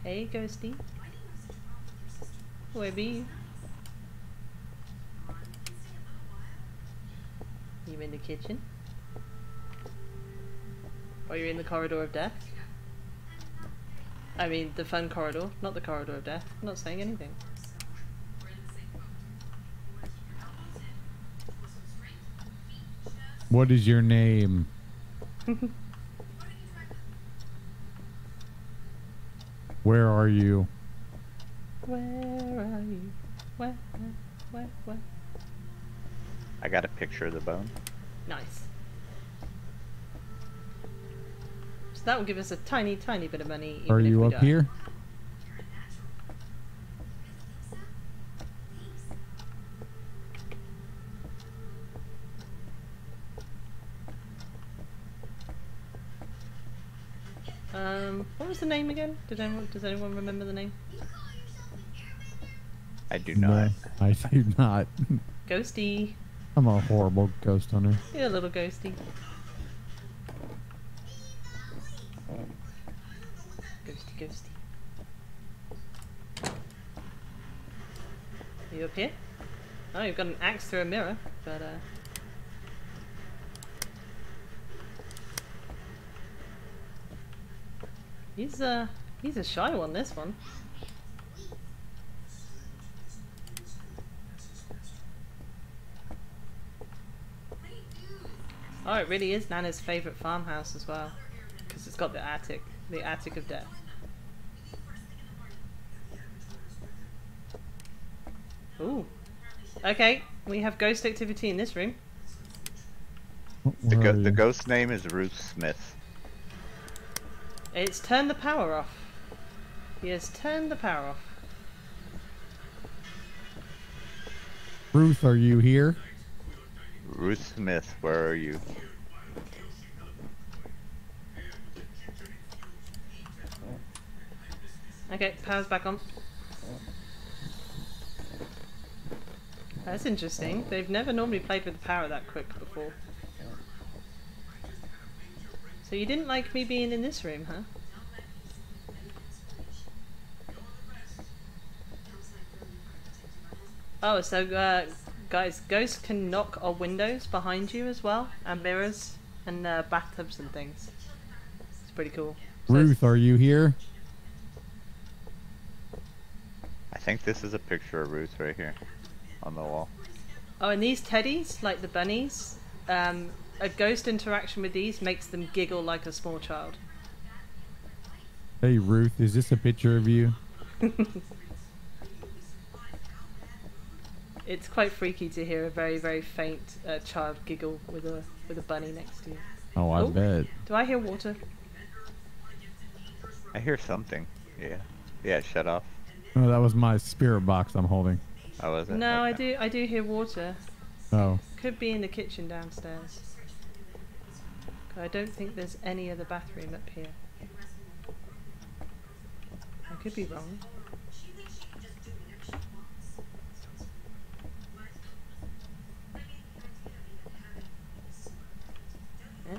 Hey, Ghosty. Where be you? You in the kitchen? Or you're in the corridor of death? I mean, the fun corridor, not the corridor of death. I'm not saying anything. What is your name? Where are you? Where are you? Where? I got a picture of the bone. Nice. So that will give us a tiny, tiny bit of money. Even Are if you we up die. here? What was the name again? Does anyone remember the name? I do not. No, I do not. Ghosty. I'm a horrible ghost hunter. You're a little ghosty. Ghosty. Are you up here? Oh, you've got an axe through a mirror, but he's a shy one, this one. Oh, it really is Nana's favourite farmhouse as well, because it's got the attic of death. Ooh. Okay, we have ghost activity in this room. Where are The you? ghost name is Ruth Smith. It's turned the power off. He has turned the power off. Ruth, are you here? Ruth Smith, where are you? Okay, power's back on. That's interesting. They've never normally played with the power that quick before. So you didn't like me being in this room, huh? Oh, so guys, ghosts can knock on windows behind you as well, and mirrors, and bathtubs and things. It's pretty cool. So Ruth, are you here? I think this is a picture of Ruth right here on the wall. oh, and these teddies, like the bunnies, a ghost interaction with these makes them giggle like a small child. Hey, Ruth, is this a picture of you? It's quite freaky to hear a very, very faint child giggle with a bunny next to you. Oh, I bet. Do I hear water? I hear something. Yeah. Yeah, it shut off. Oh, that was my spirit box I'm holding. Oh, was it? No, Okay. I do hear water. Oh. Could be in the kitchen downstairs. I don't think there's any other bathroom up here. I could be wrong.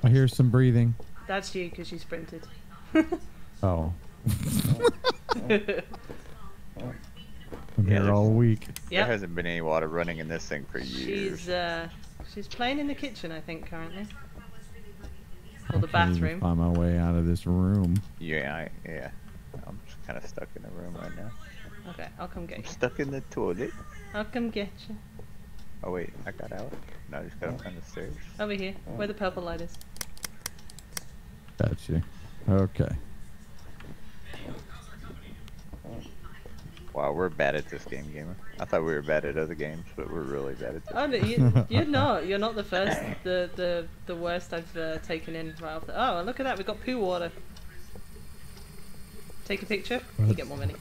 I hear some breathing. That's you because you sprinted. Oh. I'm Yeah, here all week. There Yep. hasn't been any water running in this thing for years. She's playing in the kitchen, I think, currently. Or I the can't even bathroom. find my way out of this room. Yeah, I'm just kind of stuck in the room right now. Okay, I'll come get I'm you. stuck in the toilet. I'll come get you. Oh wait, I got out. No, I just got up on the stairs. Over here, where the purple light is. Gotcha. Okay. Wow, we're bad at this game, gamer. I thought we were bad at other games, but we're really bad at this. Oh, no, you're not. You're not the first. The worst I've taken in right off the. Oh, look at that. We've got poo water. Take a picture. You get more money.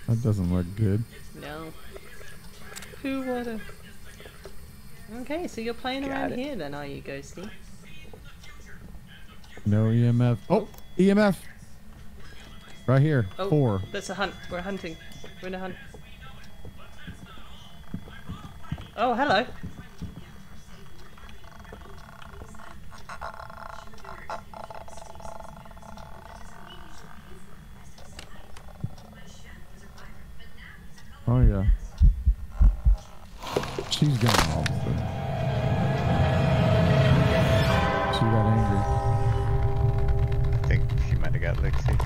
That doesn't look good. No. Poo water. Okay, so you're playing Got around it. here then, are you, Ghosty? No EMF. Oh, EMF. Right here. Oh, 4. that's a hunt. We're hunting. We're in a hunt. Oh, hello. Oh, yeah. She's gone all of a sudden. She got angry. I think she might have got Lixie.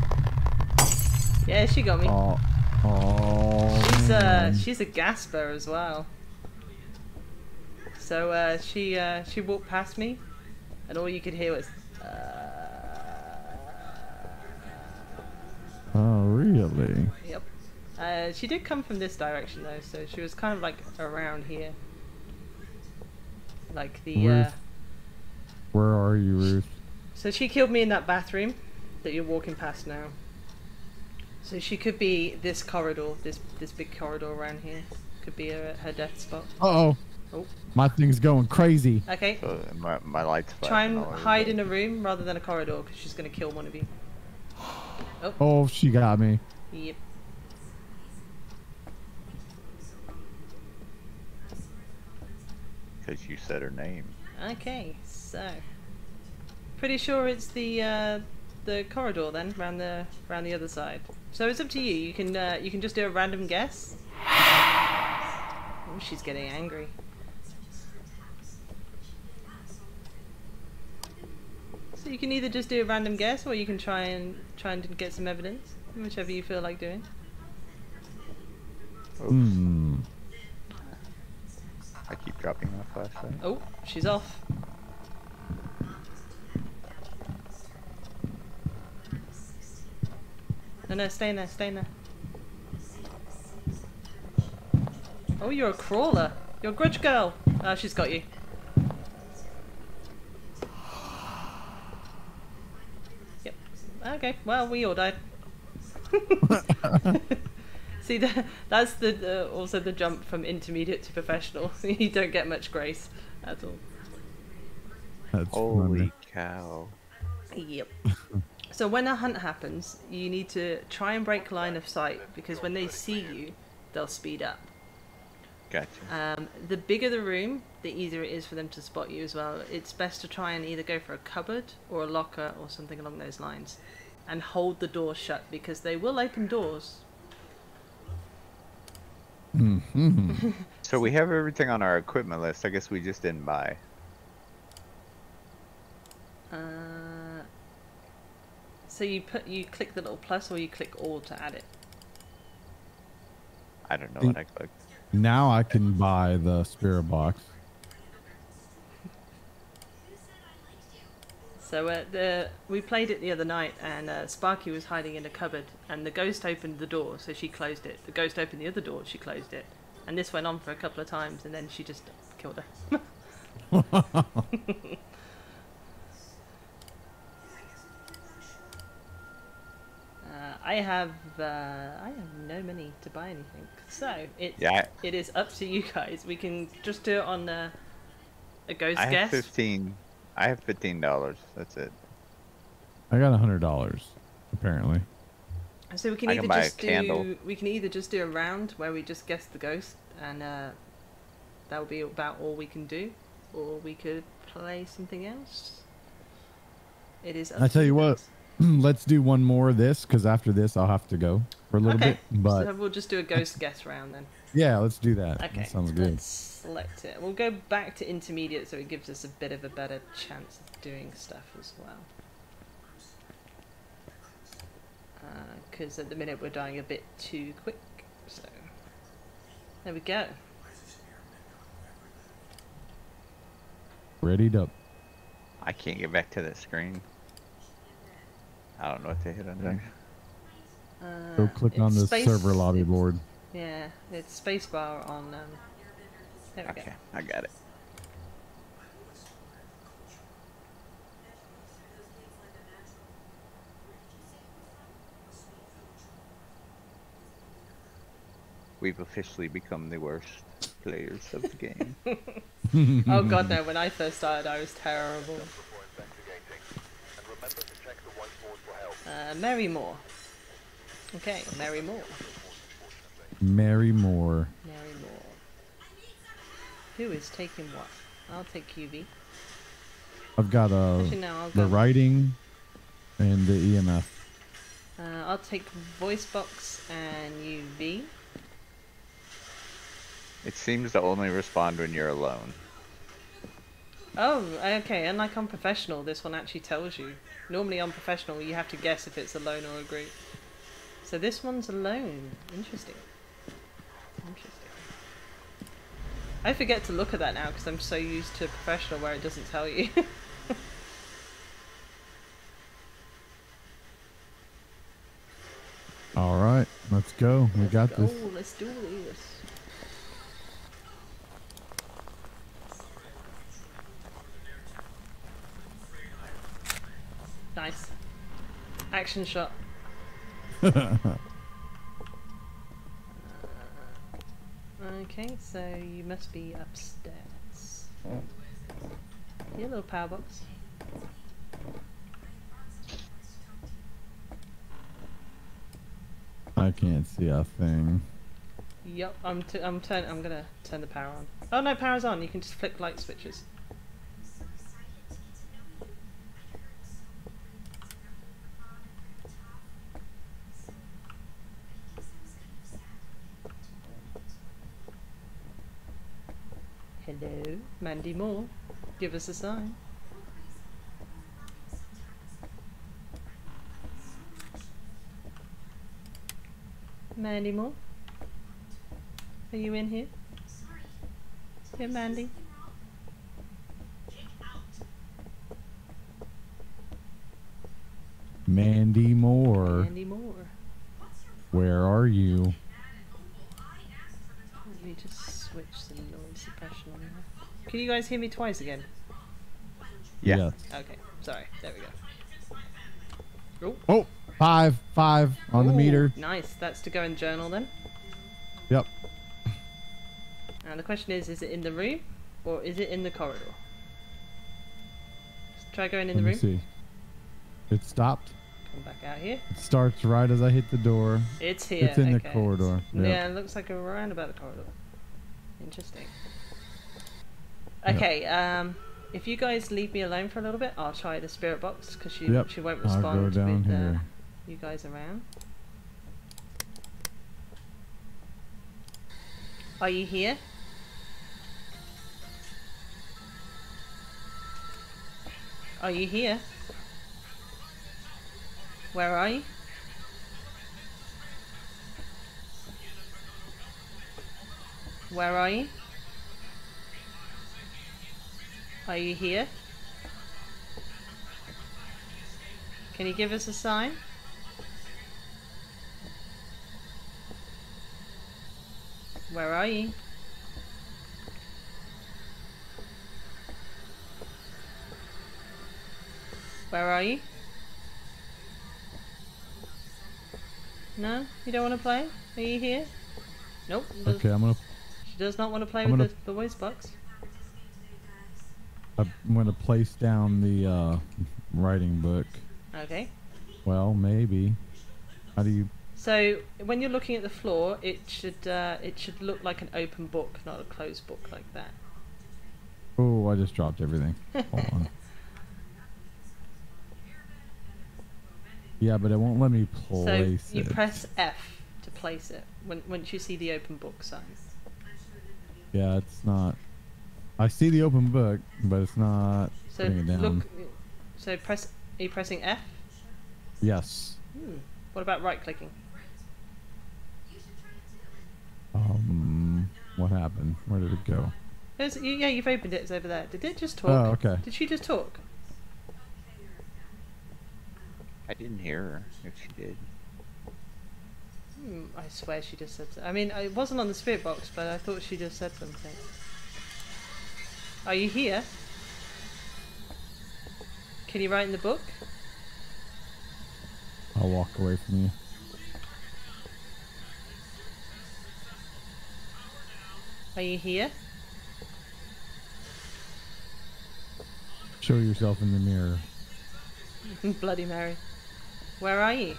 Yeah, she got me. Oh, man. She's a gasper as well. So she walked past me, and all you could hear was. Oh, really? Yep. She did come from this direction though, so she was kind of like around here. Like the. Ruth. Where are you, Ruth? So she killed me in that bathroom that you're walking past now. So she could be this corridor, this big corridor around here. Could be her death spot. Uh-oh. Oh. My thing's going crazy. Okay. So my lights Try flashing and all over hide the in a room rather than a corridor because she's going to kill one of you. Oh, she got me. Yep. because you said her name. Okay, so pretty sure it's the corridor then, round the other side. So it's up to you. You can just do a random guess. Oh, she's getting angry. So you can either just do a random guess, or you can try and get some evidence, whichever you feel like doing. Hmm. I keep dropping my flashlight. Oh, she's off. No, stay in there, stay in there. Oh, you're a crawler. You're a grudge girl. Oh, she's got you. Yep. Okay, well, we all died. So See, that's also the jump from intermediate to professional. You don't get much grace at all. That's Holy funny. cow. Yep. So when a hunt happens, you need to try and break line of sight, because when they see you, they'll speed up. Gotcha. The bigger the room, the easier it is for them to spot you as well. It's best to try and either go for a cupboard or a locker or something along those lines, and hold the door shut, because they will open doors. So we have everything on our equipment list. I guess we just didn't buy. So you click the little plus, or you click all to add it. I don't know what I clicked. Now I can buy the spirit box. So we played it the other night, and Sparky was hiding in a cupboard, and the ghost opened the door, so she closed it. The ghost opened the other door, she closed it. And this went on for a couple of times, and then she just killed her. I have no money to buy anything, so it is up to you guys. We can just do it on a ghost guess. I have $15. That's it. I got $100 apparently. So we can either just do a round where we just guess the ghost, and that will be about all we can do, or we could play something else. It is up I to tell you what. guys. Let's do one more of this, because after this I'll have to go for a little bit. But so we'll just do a ghost guess round then. Yeah, let's do that. Okay, That sounds good. Let's select it. We'll go back to intermediate, so it gives us a bit of a better chance of doing stuff as well. Because at the minute we're dying a bit too quick. So there we go. Readied up. I can't get back to that screen. I don't know what to hit on there. Go click on the server lobby board. Yeah, it's spacebar on. There we go. I got it. We've officially become the worst players of the game. Oh god, no, when I first started I was terrible. Mary Moore. Okay, Mary Moore. Mary Moore. Mary Moore. Who is taking what? I'll take QV. I've got the writing and the EMF. I'll take voice box and UV. It seems to only respond when you're alone. Oh, okay. Unlike on professional, this one actually tells you. Normally on professional, you have to guess if it's alone or a group. So this one's alone. Interesting. Interesting. I forget to look at that now because I'm so used to professional where it doesn't tell you. All right, let's go. We got this. Let's do this. Nice. Action shot. Okay, so you must be upstairs. Your little power box. I can't see a thing. Yup, I'm gonna turn the power on. Oh no, power's on. You can just flick light switches. Hello, Mandy Moore. Give us a sign. Mandy Moore? Are you in here? Here, Mandy. Mandy Moore. Mandy Moore. Where are you? Let me just switch the noise suppression on there. Can you guys hear me twice again? Yeah. Yes. Okay, sorry. There we go. Oh, five on the Ooh, meter. Nice. That's to go in journal then. And the question is it in the room or is it in the corridor? Let's try going in the Let me room. see. It stopped. Come back out here. It starts right as I hit the door. It's here. It's in the okay. corridor. Yep. Yeah, it looks like a roundabout corridor. Interesting. Okay, if you guys leave me alone for a little bit, I'll try the spirit box because she won't I'll respond go down with here. you guys around. Are you here? Are you here? Where are you? Where are you? Are you here? Can you give us a sign? Where are you? Where are you? No? You don't want to play? Are you here? Nope. Okay, She does not want to play I'm with the voice box. I'm gonna place down the writing book. Okay. Well, maybe. How do you? So when you're looking at the floor, it should look like an open book, not a closed book like that. Oh, I just dropped everything. Hold on. Yeah, but it won't let me place So you it. press F to place it once you see the open book sign. Yeah, it's not. I see the open book, but it's not So putting it down. look. So press. Are you pressing F? Yes. What about right clicking? What happened? Where did it go? Yeah, you've opened it. It's over there. Did it just talk? Oh, okay. Did she just talk? I didn't hear her if she did. I swear she just said so. I mean, it wasn't on the spirit box, but I thought she just said something. Are you here? Can you write in the book? I'll walk away from you. Are you here? Show yourself in the mirror. Bloody Mary. Where are you?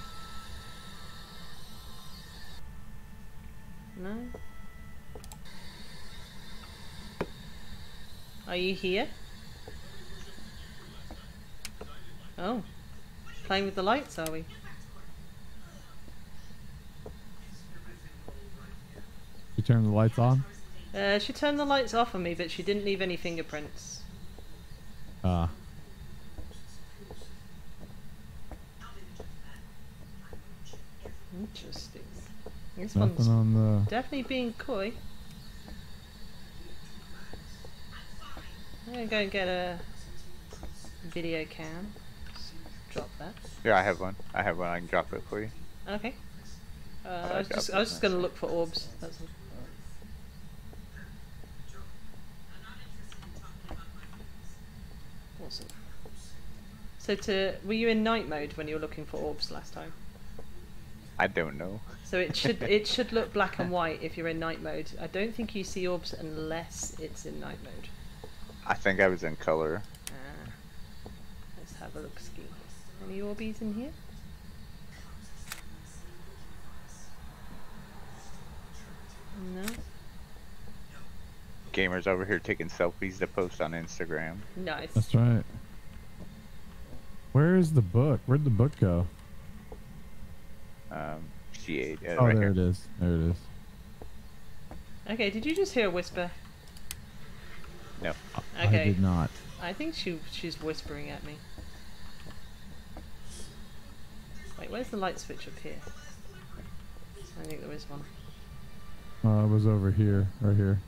No? Are you here? Oh. Playing with the lights, are we? You turn the lights on? She turned the lights off on me, but she didn't leave any fingerprints. Ah. Interesting. This Nothing one's on the. definitely being coy. I'm gonna go and get a video cam. Just drop that. Yeah, I have one. I have one. I can drop it for you. Okay. I I was just gonna look for orbs. That's all. Awesome. So were you in night mode when you were looking for orbs last time? I don't know. So it should look black and white if you're in night mode. I don't think you see orbs unless it's in night mode. I think I was in color. Let's have a look. Ski. Any orbies in here? No. Gamers over here taking selfies to post on Instagram. Nice. That's right. Where is the book? Where'd the book go? She ate it Oh, right there here. it is. There it is. Okay, did you just hear a whisper? No. I Okay. did not. I think she's whispering at me. Wait, where's the light switch up here? I think there is one. It was over here. Right here.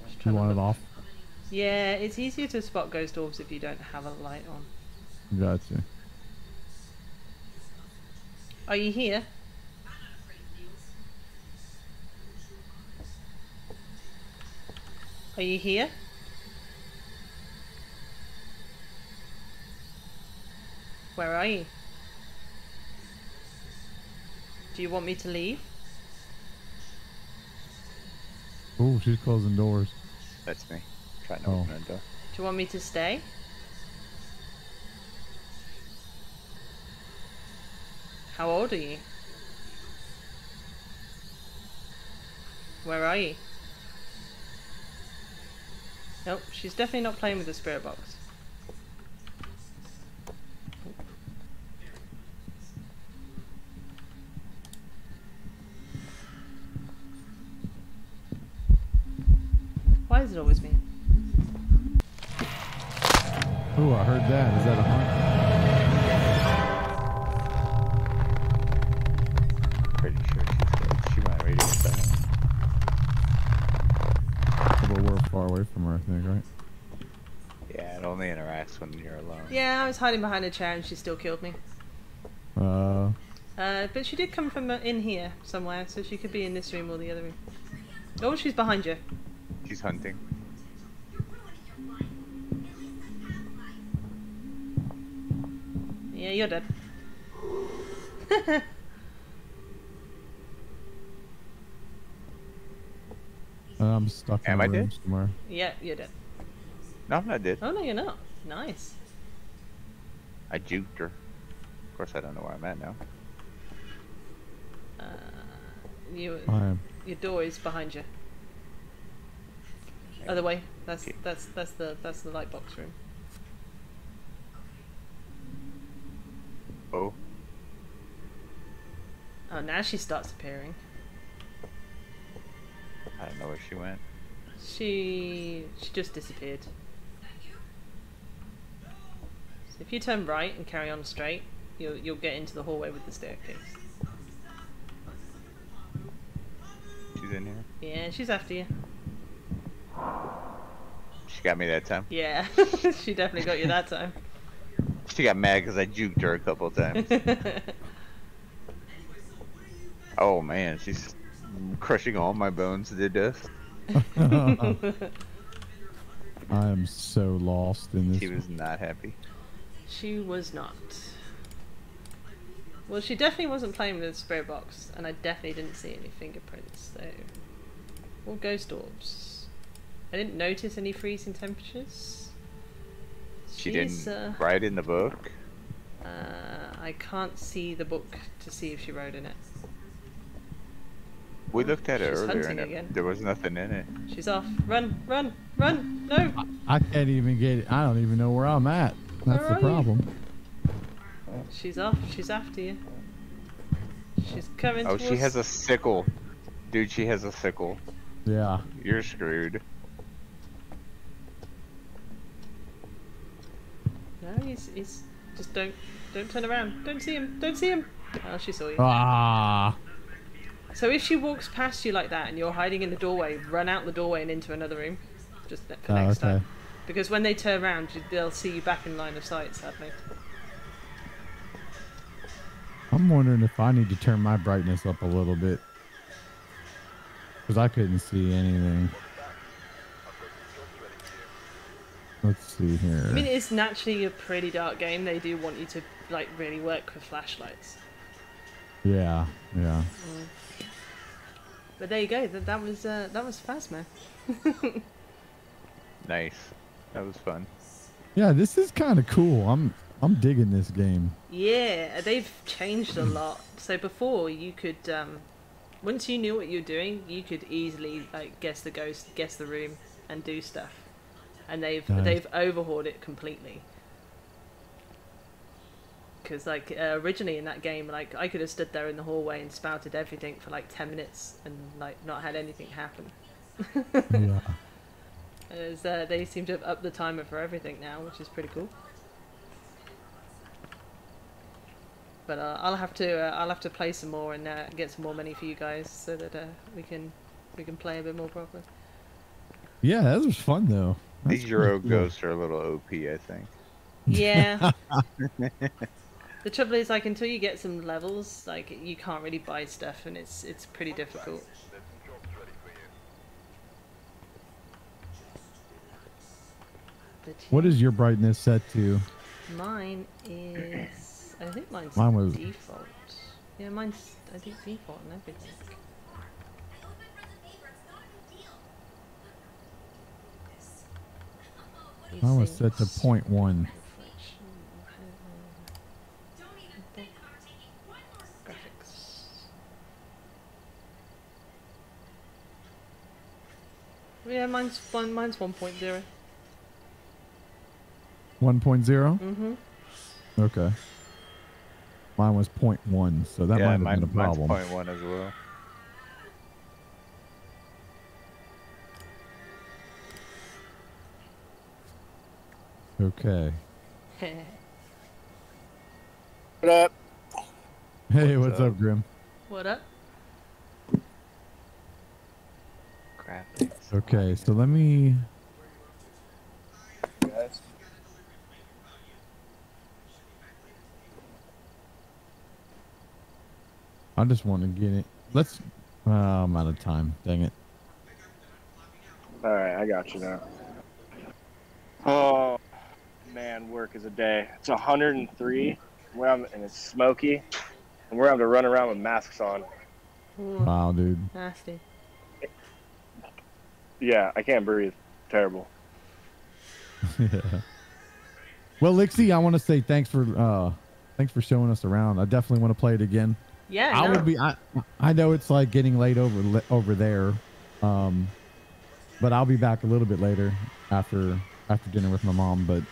Just You trying to want it look. off? Yeah, it's easier to spot ghost orbs if you don't have a light on. Gotcha. Are you here? Are you here? Where are you? Do you want me to leave? Oh, she's closing doors. That's me. Trying to Oh. open a door. Do you want me to stay? How old are you? Where are you? Nope, she's definitely not playing with the spirit box. Why is it always me? Oh, I heard that. Is that a hunt? Pretty sure she's dead. She went radio silent. But we're far away from her, I think, right? Yeah, it only interacts when you're alone. Yeah, I was hiding behind a chair and she still killed me. But she did come from in here somewhere, so she could be in this room or the other room. Oh, she's behind you. She's hunting. Yeah, you're dead. I'm stuck in Am a I room dead? somewhere. Yeah, you're dead. No, I'm not dead. Oh no, you're not. Nice. I juked her. Of course, I don't know where I'm at now. You, I am. your door is behind you. Other way. That's the light box room. Oh, Oh, now she starts appearing. I don't know where she went. She just disappeared. So if you turn right and carry on straight, you'll get into the hallway with the staircase. She's in here. Yeah, she's after you. She got me that time. Yeah, she definitely got you that time. She got mad because I juked her a couple of times. Oh man, she's crushing all my bones to dust. I am so lost in this. She was not happy. She was not. Well, she definitely wasn't playing with the spirit box, and I definitely didn't see any fingerprints, so... Or ghost orbs. I didn't notice any freezing temperatures. She She's, didn't write in the book. I can't see the book to see if she wrote in it. We looked at it She's earlier hunting and again. there was nothing in it. She's off. Run, run, run! No! I can't even get it. I don't even know where I'm at. That's Where the are you? problem. She's off. She's after you. She's coming Oh, towards... she has a sickle. Dude, she has a sickle. Yeah. You're screwed. No, he's just don't turn around. Don't see him. Don't see him. Oh, she saw you. Ah. So if she walks past you like that and you're hiding in the doorway, run out the doorway and into another room. Just for next Okay. time. Because when they turn around, they'll see you back in line of sight, sadly. I'm wondering if I need to turn my brightness up a little bit. Because I couldn't see anything. Let's see here. I mean, it's naturally a pretty dark game. They do want you to, like, really work with flashlights. Yeah, yeah. But there you go. That was Phasmo. Nice. That was fun. Yeah, this is kind of cool. I'm digging this game. Yeah, they've changed a lot. So before you could, once you knew what you were doing, you could easily like guess the ghost, guess the room, and do stuff. And they've overhauled it completely. Because like originally in that game, like I could have stood there in the hallway and spouted everything for like 10 minutes and like not had anything happen. Yeah. As they seem to have upped the timer for everything now, which is pretty cool. But I'll have to play some more and get some more money for you guys so that we can play a bit more properly. Yeah, that was fun though. That's These Euro pretty cool. ghosts are a little OP, I think. Yeah. The trouble is, like, until you get some levels, like, you can't really buy stuff, and it's pretty difficult. But What is your brightness set to? mine is... I think mine's Mine was- default. Yeah, mine's, I think, default and everything. Mine was set to 0.1. Graphics. Yeah, mine's 1.0. 1.0? Mm-hmm. Okay. Mine was 0.1, so that might have been a problem. Mine's 0.1 as well. Okay. What up? Hey, what's up, Grim? What up? Graphics. Okay, so let me... Guys. I just want to get it. Let's... I'm out of time. Dang it. Alright, I got you now. Oh, man, work is a day. It's 103, and it's smoky, and we're having to run around with masks on. Ooh, Wow, dude. nasty. Yeah, I can't breathe. Terrible. Yeah. Well, Lixie, I want to say thanks for showing us around. I definitely want to play it again. Yeah, I no. would be. I know it's like getting late over there, but I'll be back a little bit later after dinner with my mom. But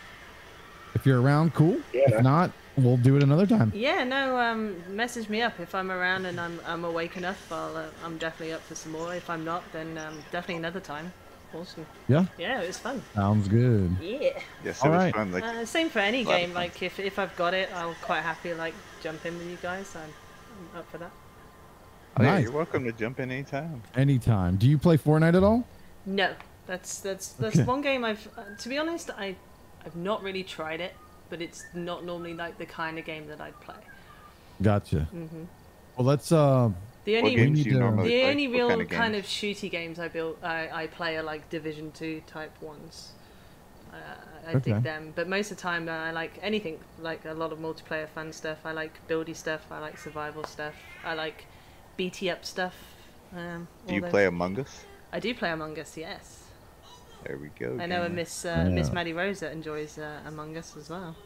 if you're around, cool. Yeah. If not, we'll do it another time. Yeah, no. Message me up if I'm around and I'm awake enough. I'm definitely up for some more. If I'm not, then definitely another time. Awesome. Yeah. Yeah, it was fun. Sounds good. Yeah. Yes, it All was right. fun. Like, Same for any a lot of game. fun. Like if I've got it, I'll quite happy like jump in with you guys. I'm up for that. oh, yeah, Nice. you're welcome to jump in anytime. Anytime. Do you play Fortnite at all? No, that's Okay. one game I've. To be honest, I've not really tried it, but it's not normally like the kind of game that I'd play. Gotcha. Mhm. Well, let's. The What only games need do you to- normally the play? only What real kind of games? shooty games I play are like Division 2 type ones. I Okay. dig them, but most of the time I like anything, like a lot of multiplayer fun stuff. I like buildy stuff. I like survival stuff. I like BT up stuff. Do all you those. play Among Us? I do play Among Us, yes. There we go. I know a gamer. Miss Yeah. Maddie Rosa enjoys Among Us as well.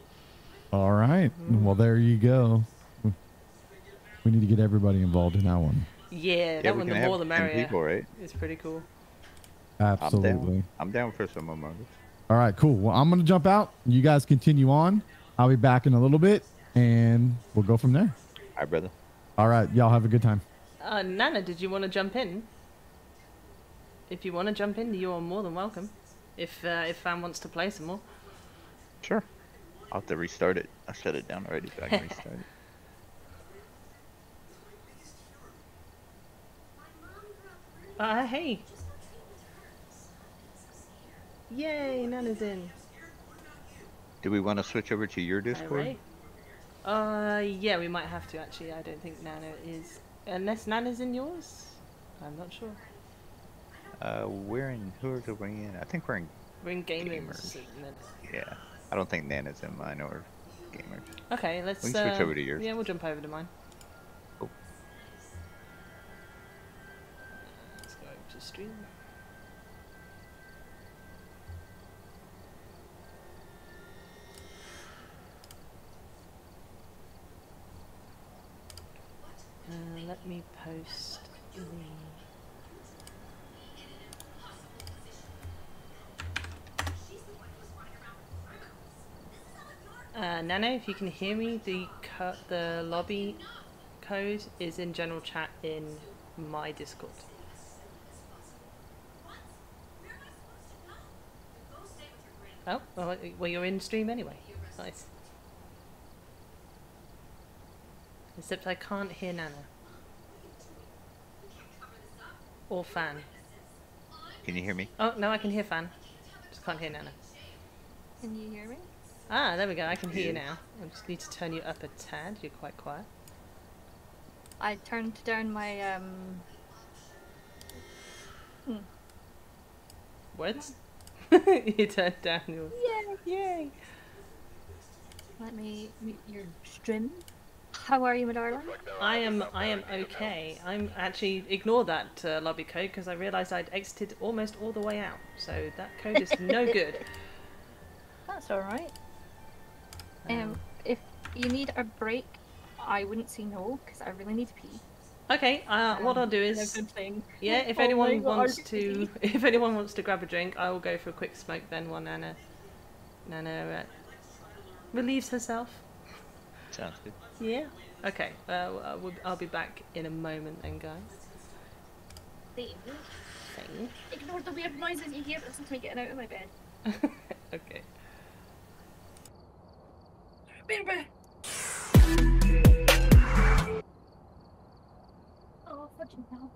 All right. Well, there you go. We need to get everybody involved in that one. Yeah, Yeah, that we one, can the have more the 10 merrier. people, right? It's pretty cool. Absolutely. I'm down for some Among Us. All right, cool. Well, I'm going to jump out. You guys continue on. I'll be back in a little bit, and we'll go from there. All right, brother. All right. Y'all have a good time. Nana, did you want to jump in? If you want to jump in, you are more than welcome. If Fan wants to play some more. Sure. I'll have to restart it. I shut it down already, but I can restart it. Hey. Yay, Nana's in. Do we want to switch over to your Discord? Alright. Yeah, we might have to actually. I don't think Nana is. Unless Nana's in yours? I'm not sure. We're in. Who are we in? I think we're in. We're in gamers. Gamers. Yeah. I don't think Nana's in mine or gamers. Okay, let's. We can switch over to yours. Yeah, we'll jump over to mine. Cool. Let's go over to stream. Let me post the. Nano, if you can hear me, the lobby code is in general chat in my Discord. Oh, well, you're in stream anyway. Nice. Except I can't hear Nana. Or Fan. Can you hear me? Oh, no, I can hear Fan. Just can't hear Nana. Can you hear me? Ah, there we go. I can hear you Yeah. now. I just need to turn you up a tad. You're quite quiet. I turned down my Words? You turned down your... Yay! Yay! Let me mute your stream. How are you, my darling? I am okay. I'm actually ignore that lobby code because I realised I'd exited almost all the way out. So that code is no good. That's alright. If you need a break, I wouldn't say no, because I really need to pee. Okay, what I'll do And I've is, been playing. yeah, if Oh my anyone God, wants RPG. to, if anyone wants to grab a drink, I will go for a quick smoke then while Nana relieves herself. Sounds good. Yeah. Okay. I'll be back in a moment then, guys. Thing. Ignore the weird noises you hear. This is me getting out of my bed. Okay. Baby. Oh, fudging hell.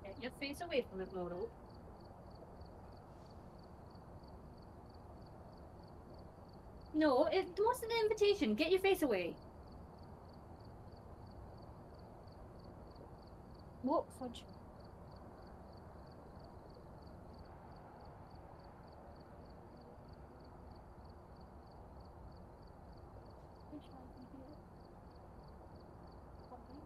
Get your face away from it, Loro. No, it wasn't an invitation. Get your face away. What fudge? Which one is here? What way?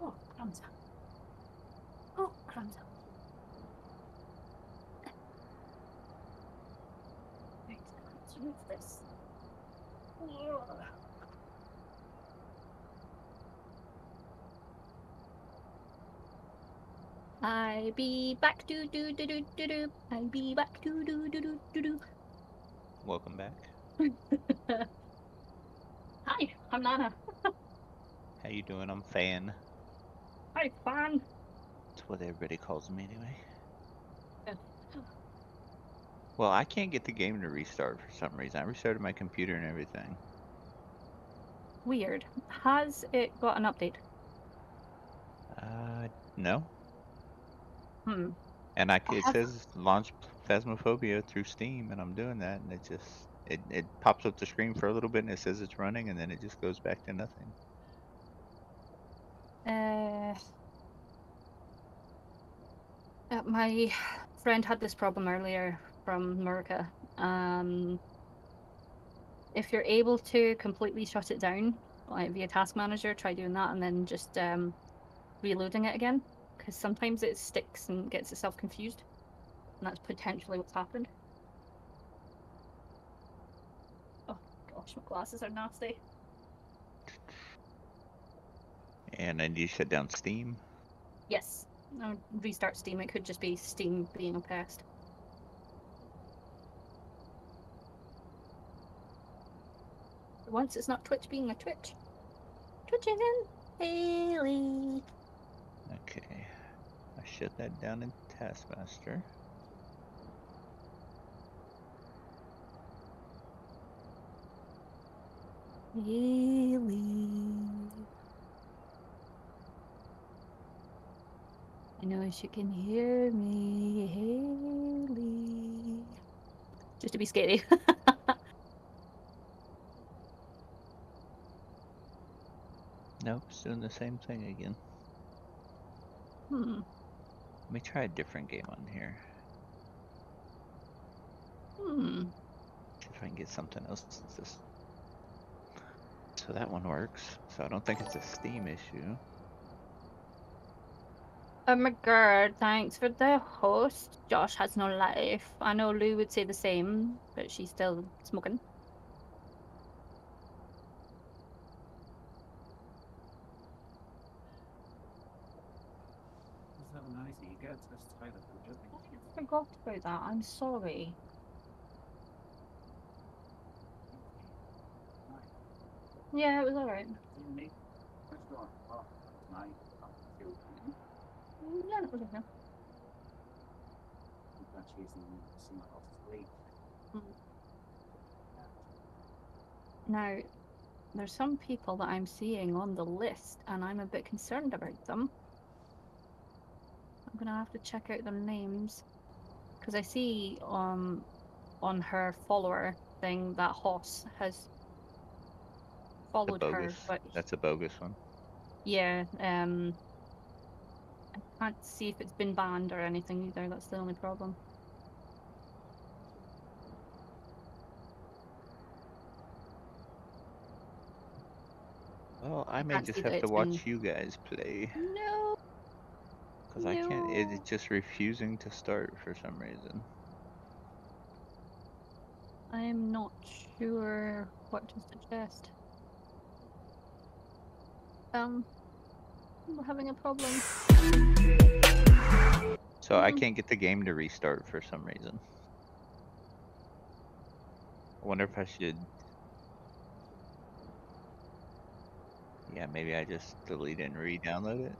Oh, crumbs. Oh, crumbs. Right, let's remove this. Ugh. I be back do do do do do do. I be back do do do do do do. Welcome back. Hi, I'm Nana. How you doing? I'm Fan. Hi, fan. That's what everybody calls me anyway. Good. Well, I can't get the game to restart for some reason. I restarted my computer and everything. Weird. Has it got an update? No. Hmm. And I it have. says launch Phasmophobia through Steam, and I'm doing that, and it pops up the screen for a little bit, and it says it's running, and then it just goes back to nothing. My friend had this problem earlier from America. If you're able to completely shut it down, like via Task Manager, try doing that and then just reloading it again, because sometimes it sticks and gets itself confused, and that's potentially what's happened. Oh gosh, my glasses are nasty. And I need to shut down Steam. Yes, I would restart Steam. It could just be Steam being a pest. For once, it's not Twitch being a Twitch. Twitch is in Haley. Okay. I shut that down in Taskmaster. Haley. I know she can hear me, Haley. Just to be scary. Nope, it's doing the same thing again. Hmm. Let me try a different game on here. Hmm. See if I can get something else. So that one works. So I don't think it's a Steam issue. Oh my god, thanks for the host. Josh has no life. I know Lou would say the same, but she's still smoking. So nice. You get this title for jumping. I forgot about that. I'm sorry. Yeah, it was alright. First of all, nice. Yeah, it was okay. That she's in someone else's sleep. Now, there's some people that I'm seeing on the list, and I'm a bit concerned about them. I'm gonna have to check out their names, because I see on her follower thing that Hoss has followed her, but That's a bogus one. yeah, I can't see if it's been banned or anything either. That's the only problem. Well, I may Can't just see that have to it's watch been. you guys play. No. Because I can't, it's just refusing to start for some reason. I'm not sure what to suggest. We're having a problem. So I can't get the game to restart for some reason. I wonder if I should. Yeah, maybe I just delete it and re-download it.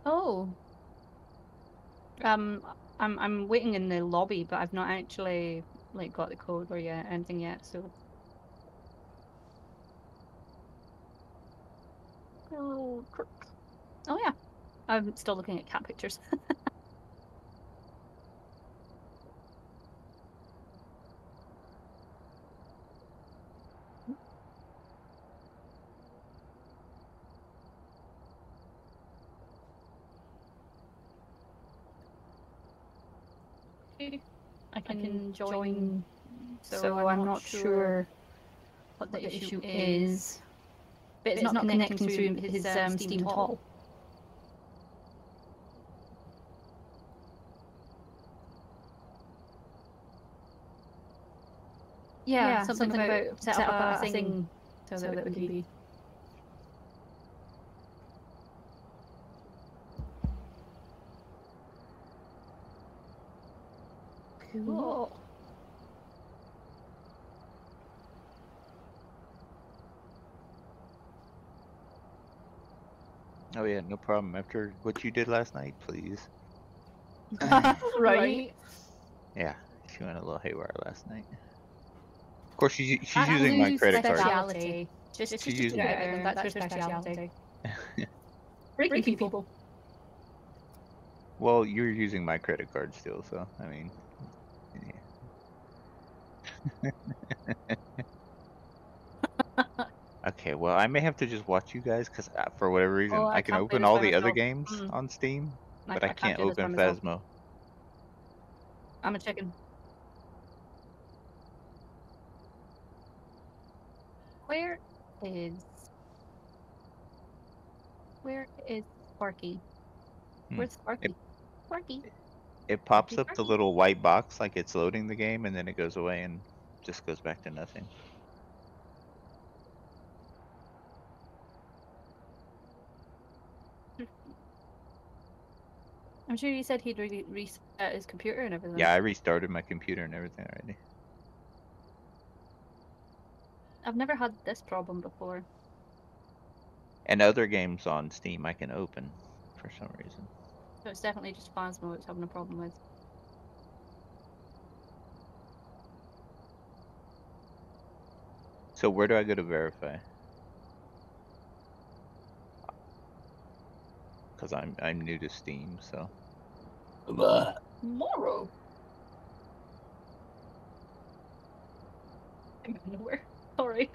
Oh. I'm waiting in the lobby, but I've not actually like got the code or anything yet, so. Oh, crook. Oh yeah. I'm still looking at cat pictures. I can join, so I'm not sure what the issue is. But it's not connecting through his Steam at all. Yeah, something about set up a thing so that it can be. Cool. Oh yeah, no problem. After what you did last night, please. Right. Yeah, she went a little haywire last night. Of course, she's using my credit card. Speciality. Just put it out there. That's her speciality. Breaking people. Well, you're using my credit card still, so I mean, yeah. Okay, well, I may have to just watch you guys because for whatever reason, Oh, I I can can't play open this all by the other myself. games Mm, on Steam, I, but I I can't can't do this by open myself. Phasmo. I'm a chicken. Where is where is Sparky? Hmm. Where's It Sparky? Sparky. it pops Sparky. up the Sparky. little white box like it's loading the game, and then it goes away and just goes back to nothing. I'm sure you said he'd reset his computer and everything. Yeah, I restarted my computer and everything already. I've never had this problem before. And other games on Steam I can open for some reason. So it's definitely just Phasmo it's having a problem with. So where do I go to verify? Because I'm new to Steam, so Tomorrow. I'm nowhere. Sorry.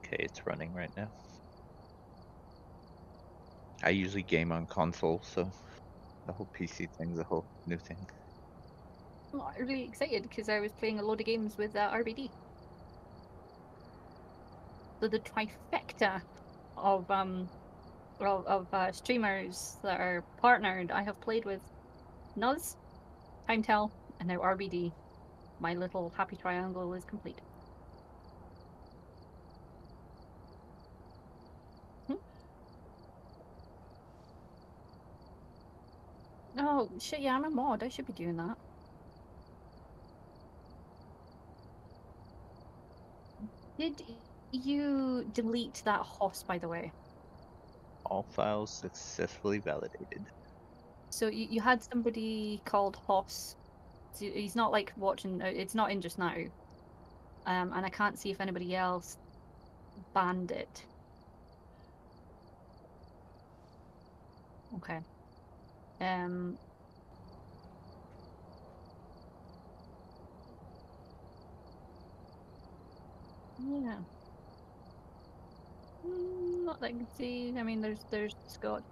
okay, it's running right now. I usually game on console, so the whole PC thing's a whole new thing. I'm really excited because I was playing a load of games with RBD. So the trifecta of streamers that are partnered, I have played with Nuz, Timetel, and now RBD. My little happy triangle is complete. Hmm? Oh shit! Yeah, I'm a mod. I should be doing that. Did you delete that host, by the way? All files successfully validated. So you had somebody called Hoss. So he's not like watching. It's not in just now. And I can't see if anybody else banned it. Okay. Um. Yeah. Not that I can see. I mean, there's Scott.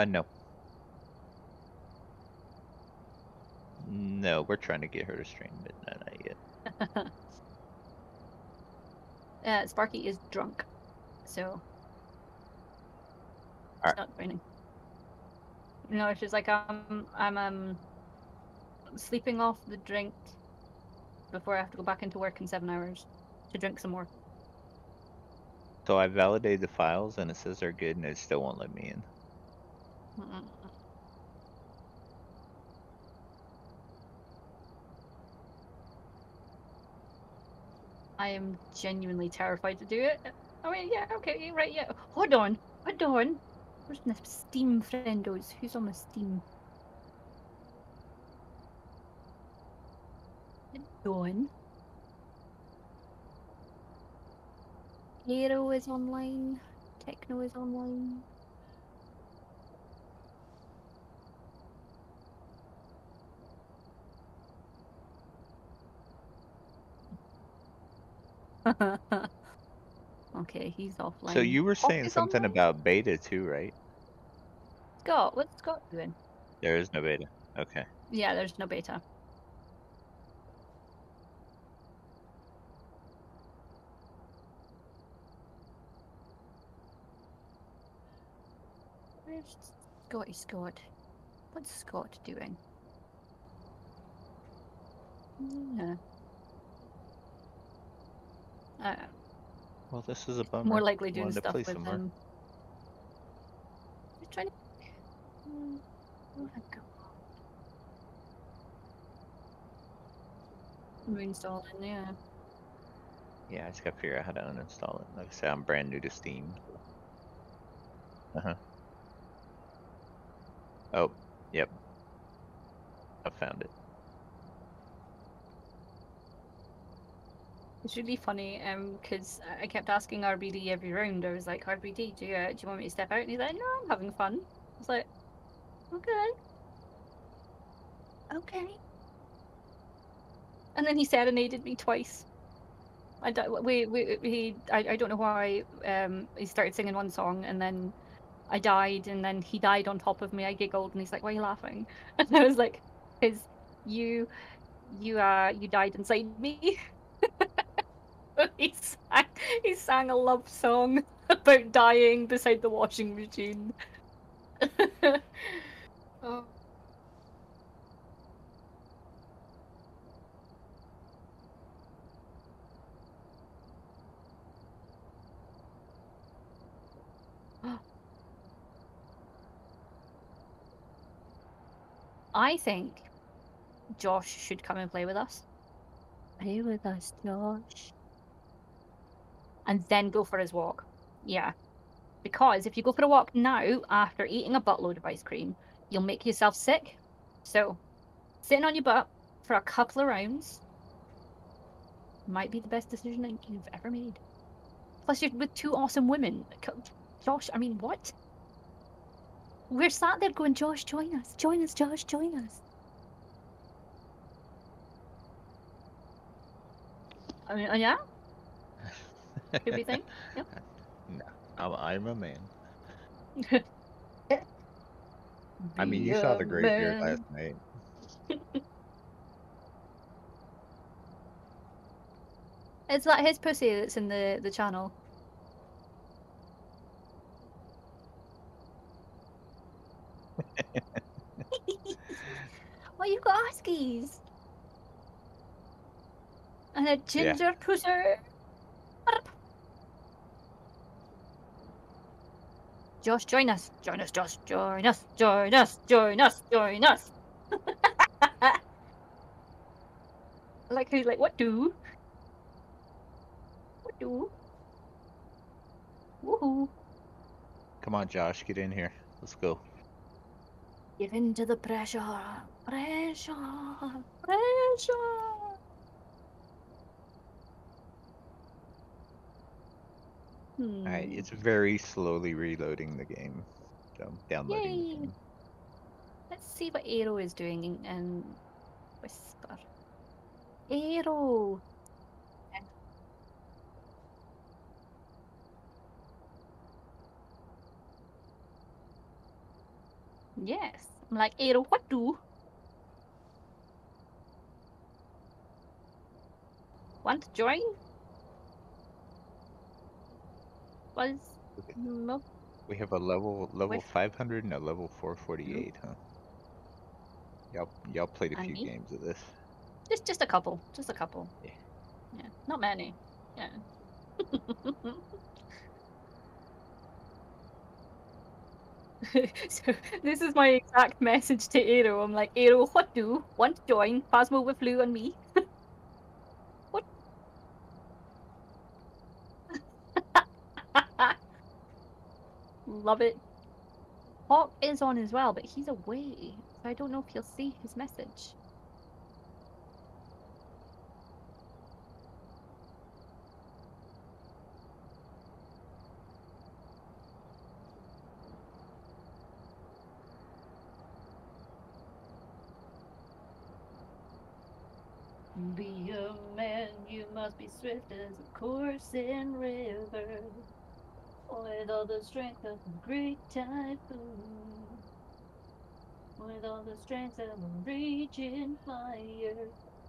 No. No, we're trying to get her to stream, but not yet. Sparky is drunk, so All it's right. not raining. No, it's just like I'm sleeping off the drink before I have to go back into work in 7 hours to drink some more. So I validated the files and it says they're good and it still won't let me in. Mm-mm. I am genuinely terrified to do it. I mean, yeah, okay, right, yeah. Hold on, hold on. Where's my Steam friendos? Who's on my Steam? Dawn. Hero is online. Techno is online. Okay, he's So offline. you were Hawk saying is something online? about beta too, right? Scott, what's Scott doing? There is no beta. Okay. Yeah, there's no beta. Where's Scotty Scott? What's Scott doing? Yeah. Uh, Well, this is a more bummer. likely I doing wanted to stuff play with some more. Just trying to. Oh my god. Reinstalling, yeah. Yeah, I just gotta figure out how to uninstall it. Like I said, I'm brand new to Steam. Uh-huh. Oh, yep. I found it. It's really funny, because I kept asking RBD every round. I was like, RBD, do you want me to step out? And he's like, no, I'm having fun. I was like, okay. Okay. And then he serenaded me twice. I don't know why. He started singing one song, and then I died, and then he died on top of me. I giggled, and he's like, "Why are you laughing?" And I was like, "Because you, you died inside me." he sang, he sang a love song about dying beside the washing machine. Oh. I think Josh should come and play with us. Play with us, Josh. And then go for his walk. Yeah. Because if you go for a walk now after eating a buttload of ice cream, you'll make yourself sick. So, sitting on your butt for a couple of rounds might be the best decision you've ever made. Plus, you're with two awesome women. Josh, I mean, what? We're sat there going, Josh, join us. Join us, Josh, join us. I mean, yeah? Could be a thing. Yep. No, I'm a man. I mean, Be you saw a the graveyard man. last night. Is that his pussy that's in the channel? Well, you got huskies. And a Yeah. ginger pussy. Josh, join us. Join us, Josh. Join us. Join us. Join us. Join us. Like he's like, what do? What do? Woohoo. Come on, Josh, get in here. Let's go. Give in to the pressure. Pressure. Pressure. Alright, Hmm. it's very slowly reloading the game. So, downloading the Yay. game. Let's see what Aero is doing in Whisper. Aero. Yes. I'm like, Aero, what do? Want to join? Was Okay. no We have a level with 500 and a level 448, huh? Y'all played a and few me? games of this. Just a couple. Just a couple. Yeah. Yeah. Not many. Yeah. So this is my exact message to Aero. I'm like, Aero, what do? Want to join? Phasmo with Lou and me. What? Love it. Hawk is on as well, but he's away. So I don't know if you'll see his message. Be a man, you must be swift as a coursing river, with all the strength of a great typhoon, with all the strength of a raging fire,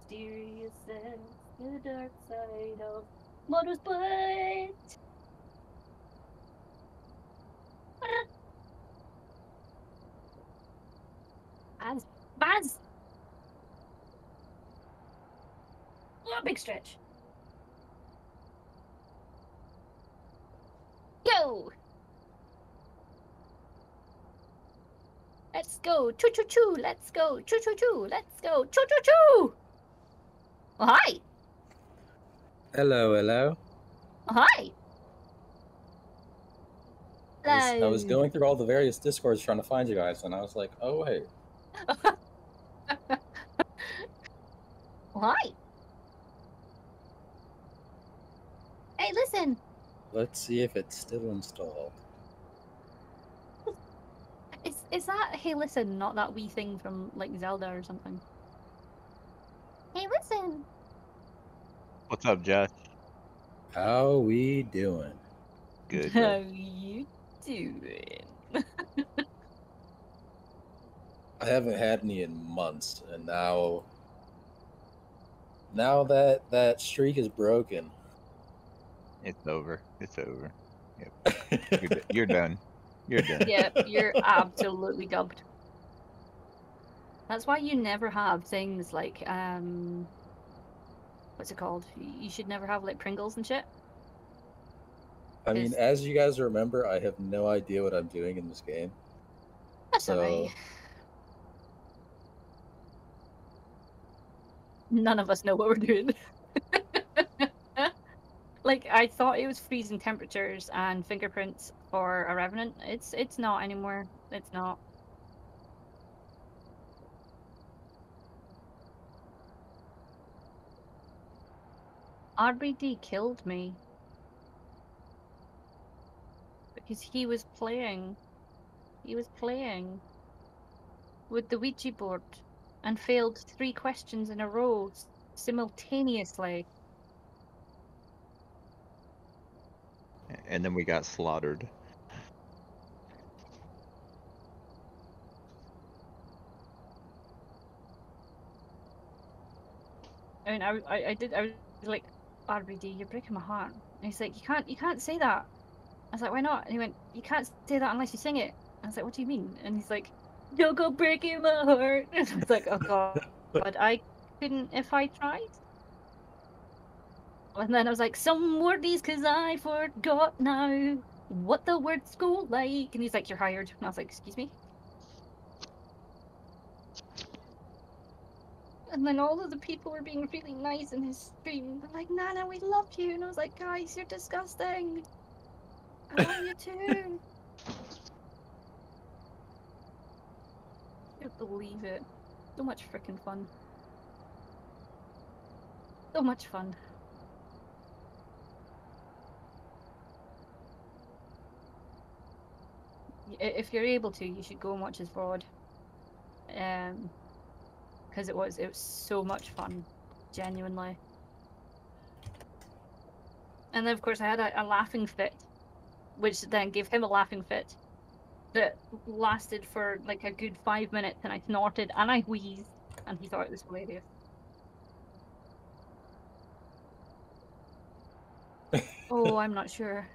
steer yourself the dark side of motor's butt. Baz, Baz, oh, big stretch. Go. Let's go. Choo choo choo. Let's go. Choo choo choo. Let's go. Choo choo choo. Oh, hi. Hello, hello. Oh, hi. I was Hello. going through all the various discords trying to find you guys, and I was like, oh wait. Oh, hi. listen. Let's see if it's still installed. Is that hey listen, not that wee thing from like Zelda or something? Hey listen. What's up, Josh? How we doing? Good, How bud. you doing? I haven't had any in months, and now that streak is broken. It's over. It's over. Yep. You're done. You're done. Yep, you're absolutely gubbed. That's why you never have things like what's it called? You should never have like Pringles and shit. I mean, 'Cause as you guys remember, I have no idea what I'm doing in this game. that's So alright. None of us know what we're doing. Like I thought it was freezing temperatures and fingerprints for a revenant. It's not anymore. It's not. RBD killed me because he was playing. He was playing with the Ouija board and failed 3 questions in a row simultaneously. And then we got slaughtered. I mean, I was like, RBD, you're breaking my heart. And he's like, you can't say that. I was like, why not? And he went, you can't say that unless you sing it. I was like, what do you mean? And he's like, don't go breaking my heart. And I was like, oh god, but I couldn't if I tried. And then I was like, some wordies, cause I forgot now what the words go like. And he's like, you're hired. And I was like, excuse me? And then all of the people were being really nice in his stream. They're like, Nana, we love you. And I was like, guys, you're disgusting. I love you too. Can't believe it. So much freaking fun. So much fun. If you're able to, you should go and watch his VOD. Because it was so much fun, genuinely. And then of course I had a laughing fit, which then gave him a laughing fit that lasted for like a good 5 minutes, and I snorted and I wheezed, and he thought it was hilarious. Oh, I'm not sure.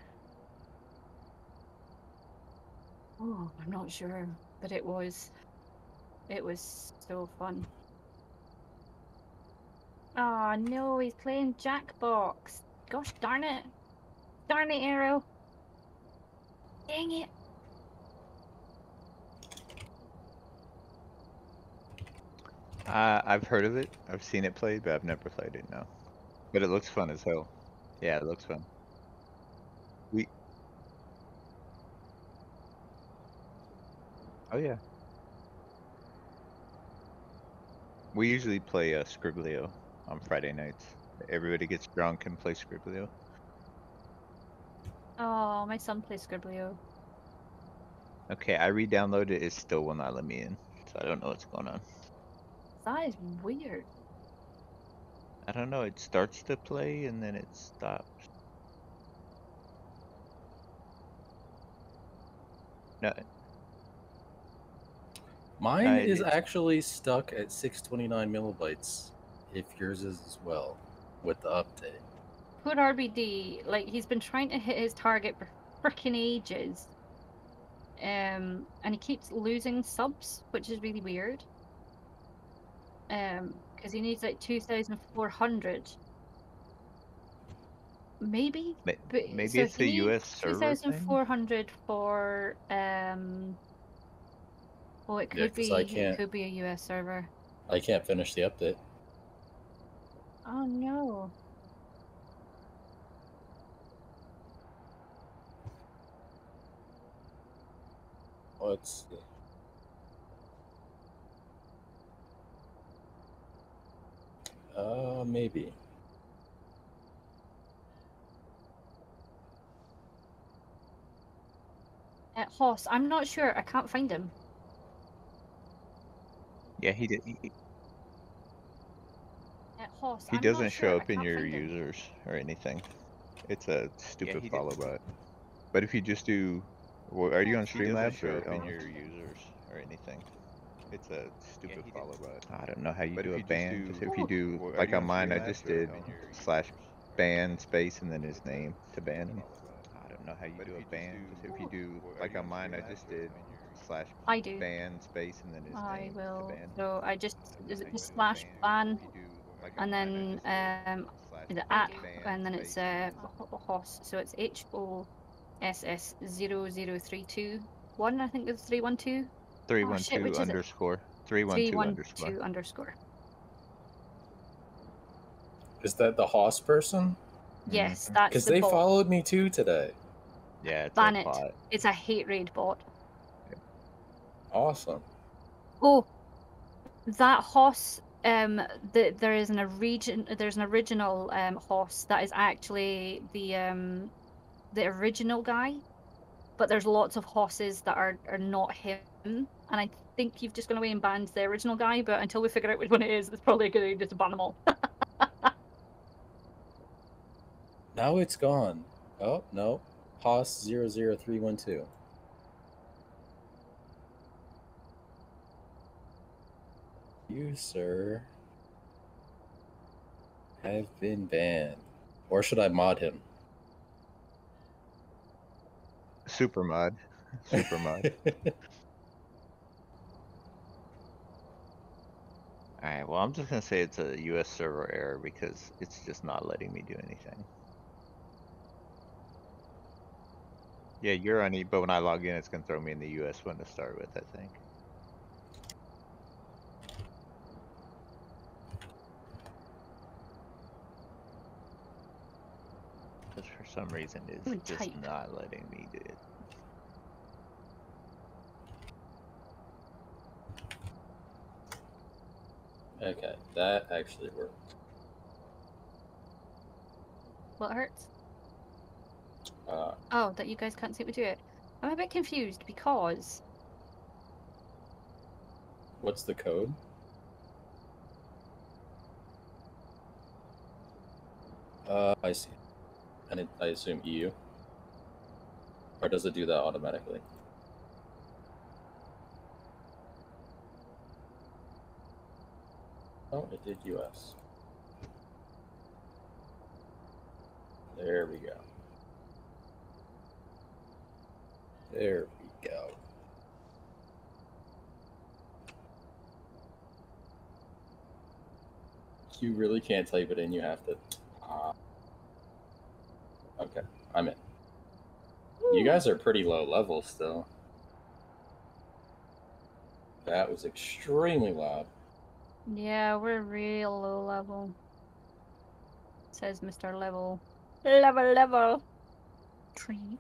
Oh, I'm not sure, but it was so fun. Oh no, he's playing Jackbox. Gosh darn it. Darn it, Arrow. Dang it. I've heard of it. I've seen it played, but I've never played it. No. But it looks fun as hell. Yeah, it looks fun. We. Oh yeah. We usually play Scriblio on Friday nights. Everybody gets drunk and plays Scriblio. Oh, my son plays Scriblio. Okay, I re-downloaded it. It still will not let me in. So I don't know what's going on. That is weird. I don't know. It starts to play and then it stops. No, Mine it, is it's actually stuck at 629 millibytes. If yours is as well, with the update. Poor RBD, like he's been trying to hit his target for freaking ages. And he keeps losing subs, which is really weird. Because he needs like 2,400. Maybe, but maybe so it's he a needs US server thing. 2,400 for oh, Yeah, because I it can't could be a US server. finish the update. Oh no. Let's see. Maybe. Hoss, I'm not sure. I can't find him. Yeah, he did. Hoss, He I'm not doesn't sure. show I up in can't your find him. users or anything. It's a stupid follow bot. But if you just do, well, are you on Hoss, I'm not Streamlabs sure. or I can't on find him. users or anything? It's a stupid follow bot. I don't know how you do a ban. Just if you Oh, do like on mine, I just did slash ban space and then his name to ban him. I don't know how you do a ban. Just if you oh, do like on mine, I just did slash I do. ban space and then his I name to will. ban him. So I just is it How you just do a slash ban. ban If you do like on and mine, I then just did slash is it Thank at you. ban and then it's space and then his Hoss. So it's HOSS00321. I think it's 312. Oh shit, 312 which is it? underscore 312 underscore. 312 underscore. Is that the Hoss person? Yes, Mhm. that's Because the they bot. followed me too today. Yeah, it's Ban a it. bot. It's a hate raid bot. Awesome. Oh, that Hoss. There is there's an original Hoss that is actually the original guy, but there's lots of Hosses that are not him. And I think you've just gone away and banned the original guy, but until we figure out which one it is, it's probably a good idea to ban them all. Now it's gone. Oh, no. Hoss00312. You, sir, have been banned. Or should I mod him? Super mod. Super mod. Alright, well, I'm just gonna say it's a US server error because it's just not letting me do anything. Yeah, you're on E, but when I log in, it's gonna throw me in the US one to start with, I think. Because for some reason, it's Would just type. not letting me do it. Okay, that actually worked. What hurts? Uh, Oh, that you guys can't see me do it. I'm a bit confused because what's the code? I see. And I assume EU? Or does it do that automatically? Oh, it did US. There we go. There we go. You really can't type it in, you have to... okay, I'm in. You guys are pretty low level still. That was extremely loud. yeah, we're real low level. Says Mr. Level. Level. Tree.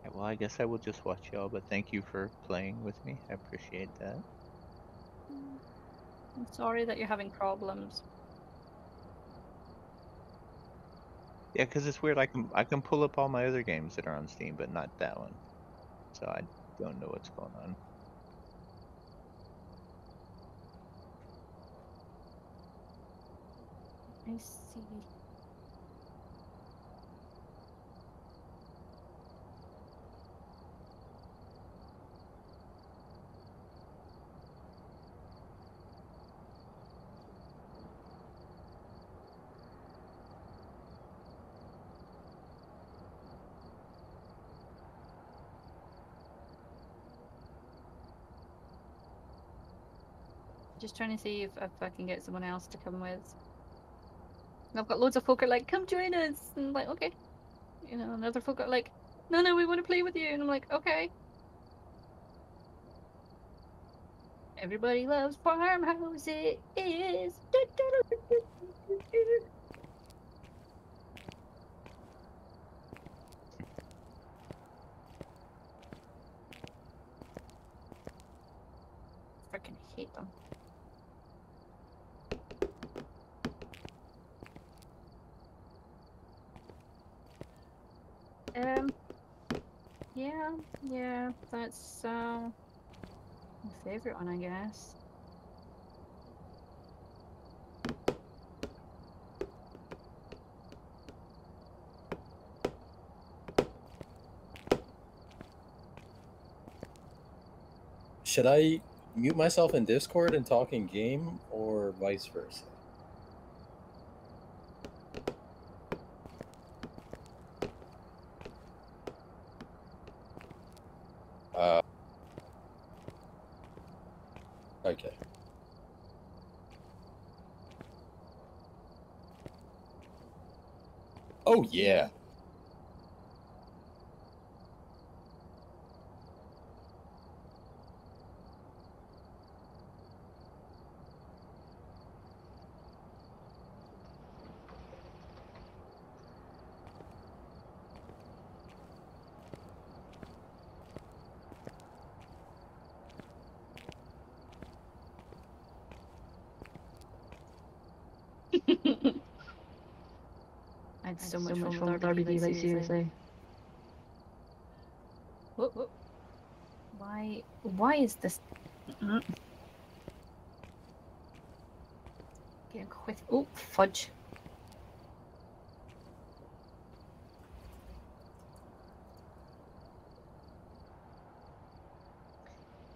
Yeah, well, I guess I will just watch y'all, but thank you for playing with me. I appreciate that. I'm sorry that you're having problems. Yeah, because it's weird. I can pull up all my other games that are on Steam, but not that one. So I don't know what's going on. I see. Just trying to see if I can get someone else to come with. And I've got loads of folk are like, come join us. And I'm like, okay. You know, and other folk are like, no, we want to play with you. And I'm like, okay. Everybody loves farmhouses. take them. Yeah, that's my favorite one, I guess. Should I mute myself in Discord and talk in game, or vice versa? Okay. Oh yeah. I had so much fun with RBD, like seriously. Whoop, whoop. Why is this? Getting quick. Oh, fudge.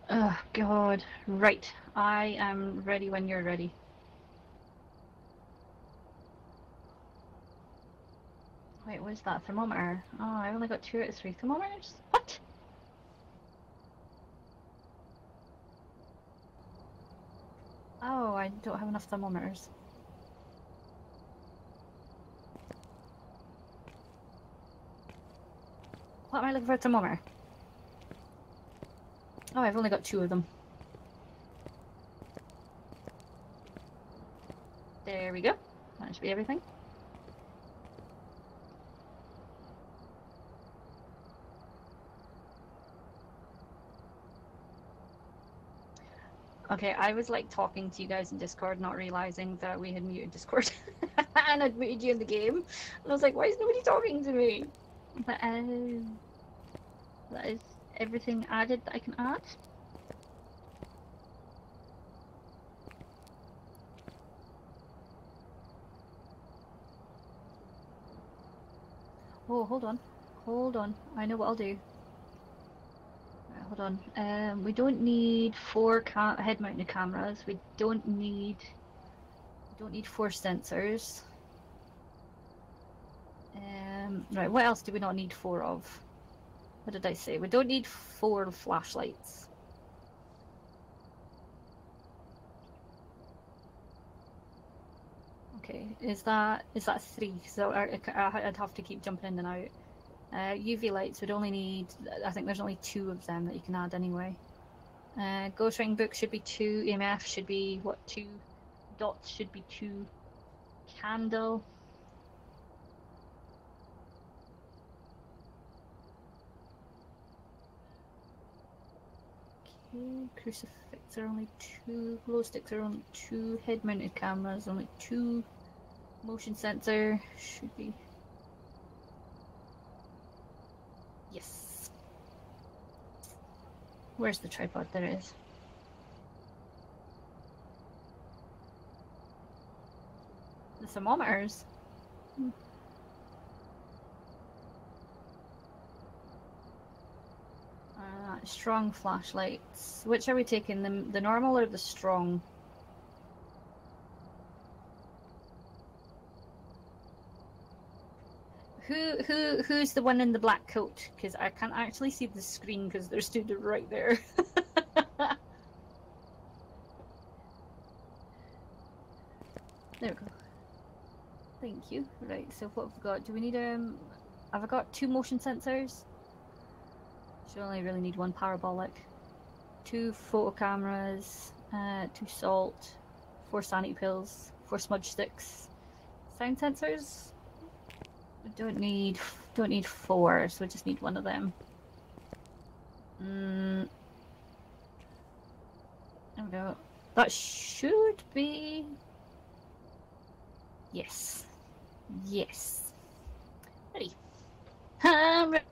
Oh, God. Right. I am ready when you're ready. Wait, what's that? Thermometer? Oh, I only got 2 out of 3 thermometers? What? Oh, I don't have enough thermometers. What am I looking for a thermometer? Oh, I've only got 2 of them. There we go. That should be everything. Okay, I was like talking to you guys in Discord, not realizing that we had muted Discord and I'd muted you in the game. And I was like, why is nobody talking to me? But that is everything added that I can add. Oh, hold on. Hold on. I know what I'll do. Right, hold on. We don't need 4 head-mounted cameras. We don't need 4 sensors. Right, what else do we not need 4 of? What did I say? We don't need 4 flashlights. Okay, is that 3? So I'd have to keep jumping in and out. UV lights would only need, I think there's only 2 of them that you can add anyway. Ghost ring book should be 2. EMF should be, what, 2? Dots should be 2. Candle. Okay, crucifix are only 2. Glow sticks are only 2. Head-mounted cameras only 2. Motion sensor should be... Yes. Where's the tripod? There it is. The thermometers? Strong flashlights. Which are we taking? The normal or the strong? Who's the one in the black coat? Because I can't actually see the screen because they're stood right there. There we go. Thank you. Right, so what have we got? Do we need have I got 2 motion sensors? Should only really need 1 parabolic. 2 photo cameras, 2 salt, 4 sanity pills, 4 smudge sticks. Sound sensors? We don't need 4, so we just need 1 of them. There we go. That should be... Yes. Yes. Ready. I'm ready.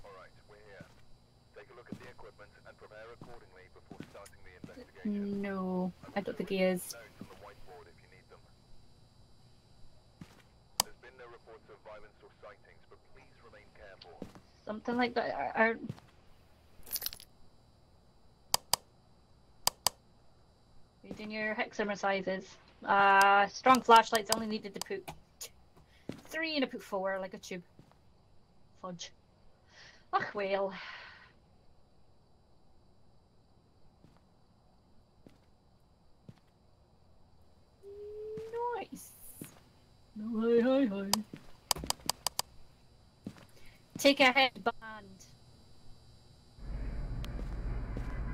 Alright, we're here. Take a look at the equipment and prepare accordingly before starting the investigation. No, I don't think he is. Notes on the whiteboard if you need them. There's been no reports of violence or sightings, but please remain careful. Something like that. You doing your exercises? Strong flashlights only needed to put 3 and I put 4 like a tube. Fudge. Ugh, well. Nice. No, hi. Take a headband.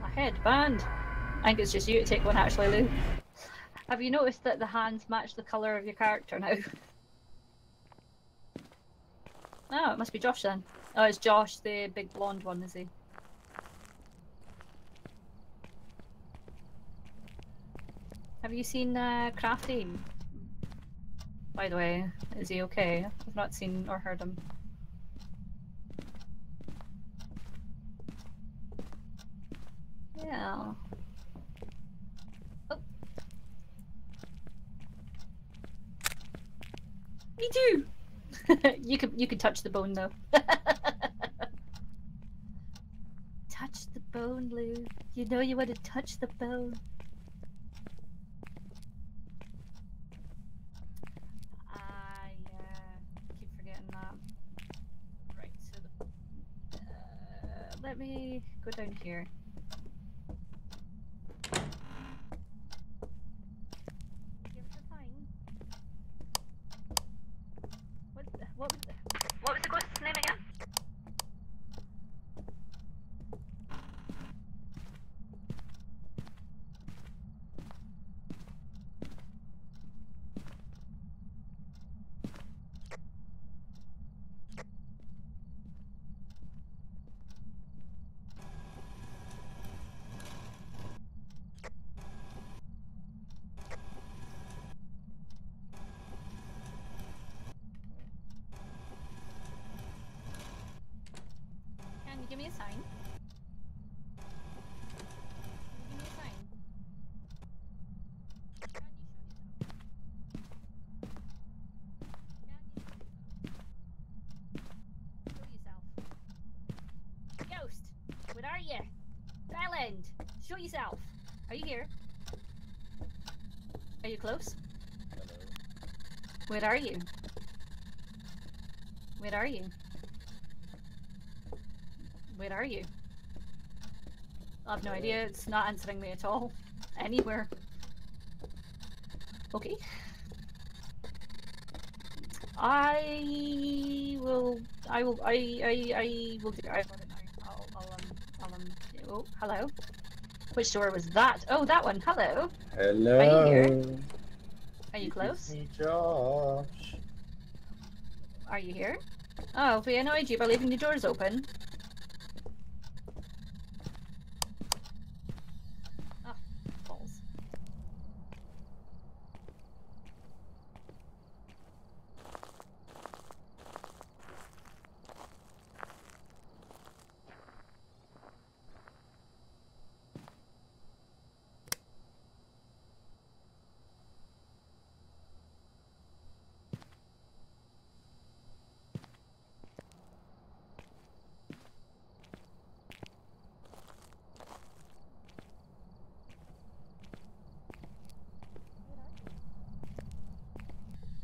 A headband? I think it's just you to take one actually, Lou. Have you noticed that the hands match the colour of your character now? Oh, it must be Josh then. Oh, it's Josh, the big blonde one, is he? Have you seen Crafty? By the way, is he okay? I've not seen or heard him. Yeah. Oh. Me too! you could touch the bone though. Touch the bone, Lou. You know you want to touch the bone. I keep forgetting that. Right, so let me go down here. Give us a time. What was the ghost's name again? Can you give me a sign? Can you give me a sign? Can you show yourself? Ghost, where are you? Bellend, show yourself. Are you here? Are you close? Hello. Where are you? Where are you? Where are you? I have no idea. It's not answering me at all. Anywhere. Okay. I will do. Oh, hello. Which door was that? Oh, that one. Hello. Hello. Are you here? Are you close? It's me, Josh. Are you here? Oh, we annoyed you by leaving the doors open. Oh, balls.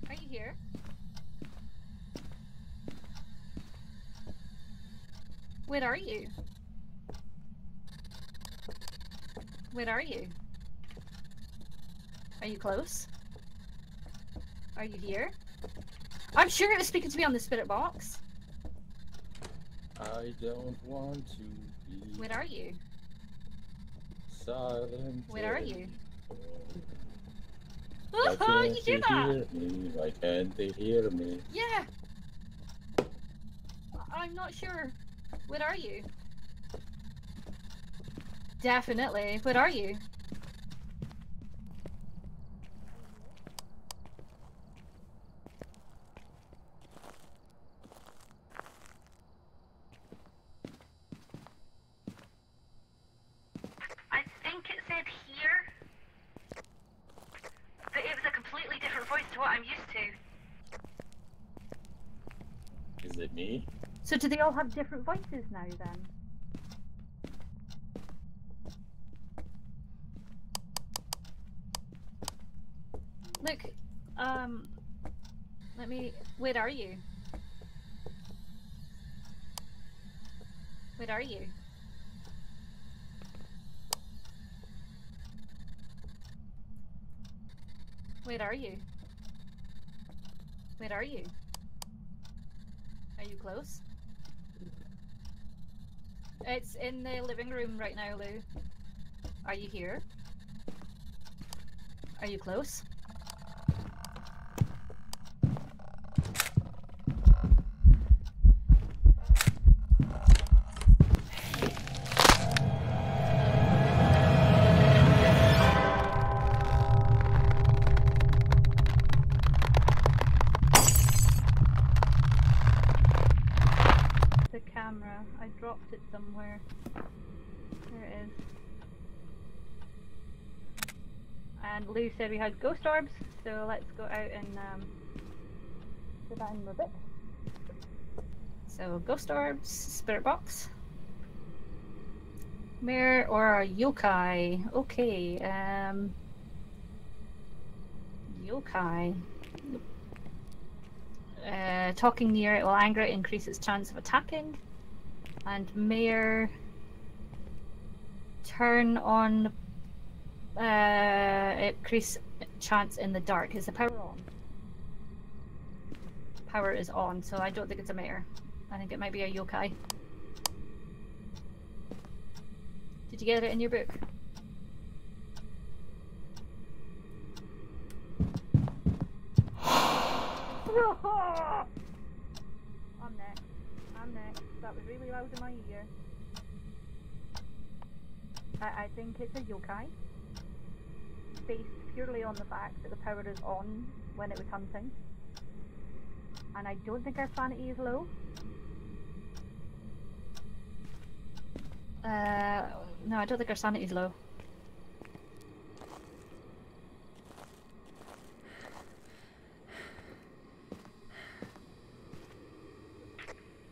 Are you here? Where are you? Where are you? Are you close? Are you here? I'm sure it was speaking to me on the spirit box. I don't want to be Where are you? silent. Where are you? anymore. Why can't You hear that? hear me? Why can't they hear me? Yeah. I'm not sure. Where are you? Definitely. Where are you? I think it said here, but it was a completely different voice to what I'm used to. Is it me? So do they all have different voices now then? Look, let me. Where are you? Where are you? Where are you? Where are you? Are you close? It's in the living room right now, Lou. Are you here? Are you close? The camera. I dropped it somewhere. There it is. And Lou said we had ghost orbs, so let's go out and put that in the bit. So ghost orbs, spirit box, mirror or yokai. Okay, yokai. Talking near it will anger it, increase its chance of attacking. And mirror. Turn on. Increase chance in the dark. Is the power on? Power is on, so I don't think it's a mirror. I think it might be a yokai. Did you get it in your book? I'm next. I'm next. That was really loud in my ear. I think it's a yokai. Based purely on the fact that the power is on when it was hunting. And I don't think our sanity is low. No, I don't think our sanity is low.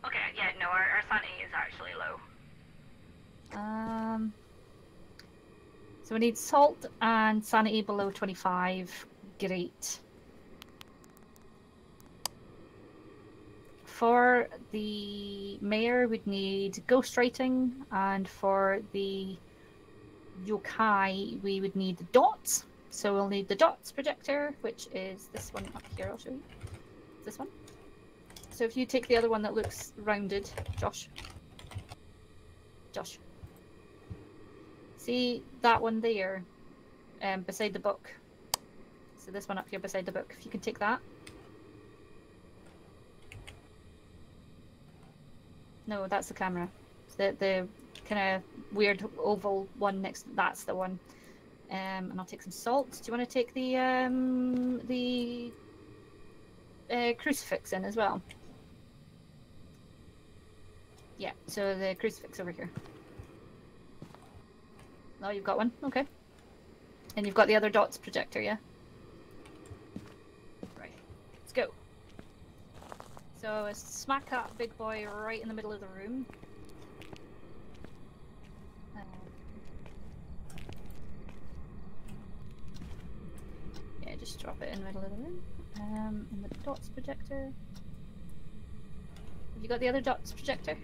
Okay, yeah, no, our sanity is actually low. So we need salt and sanity below 25. Great. For the mayor, we'd need ghostwriting, and for the yokai, we would need the dots. So we'll need the dots projector, which is this one up here. I'll show you. This one. So if you take the other one that looks rounded, Josh. Josh. See that one there, beside the book. So this one up here beside the book. If you can take that. No, that's the camera. The kind of weird oval one next. That's the one. And I'll take some salt. Do you want to take the crucifix in as well? Yeah. So the crucifix over here. Oh, you've got one? Okay. And you've got the other dots projector, yeah? Right. Let's go. So smack that big boy right in the middle of the room. Yeah, just drop it in the middle of the room. And the dots projector. Have you got the other dots projector?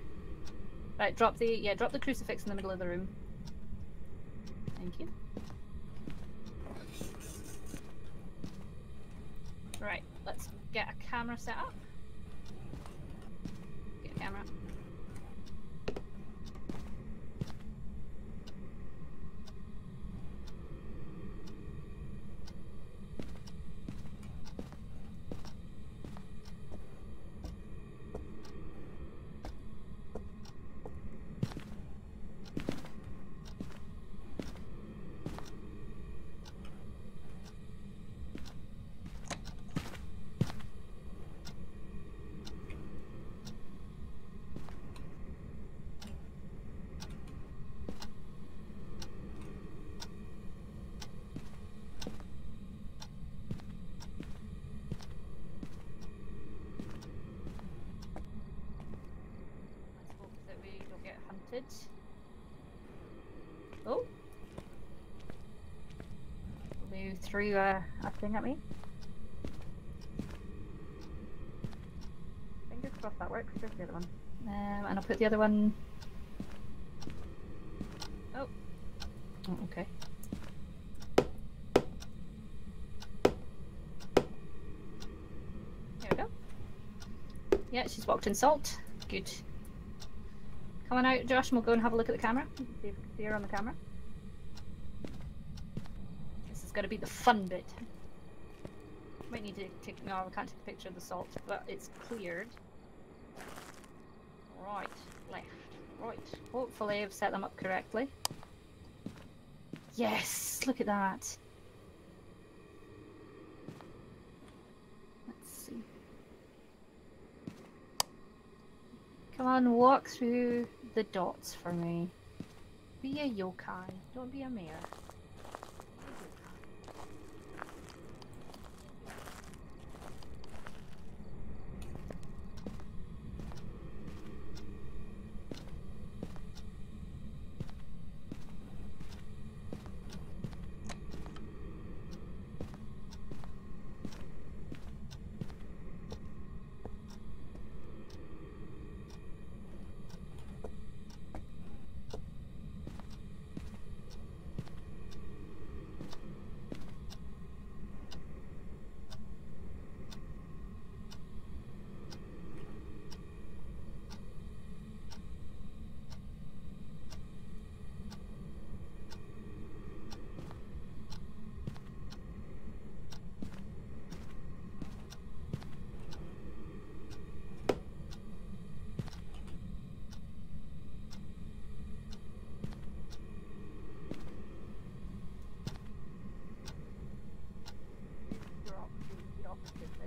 Right, drop the crucifix in the middle of the room. Thank you. Right, let's get a camera set up. Get a camera. Spotted. Oh. Blew through a thing at me. Fingers crossed that works. Where's the other one? And I'll put the other one. Oh. Oh, okay. There we go. Yeah, she's walked in salt. Good. Come on out, Josh, and we'll go and have a look at the camera. See if we can see her on the camera. This is going to be the fun bit. Might need to take. No, we can't take a picture of the salt, but it's cleared. Right, left, right. Hopefully, I've set them up correctly. Yes, look at that. Let's see. Come on, walk through the dots for me. Be a yokai, don't be a mare.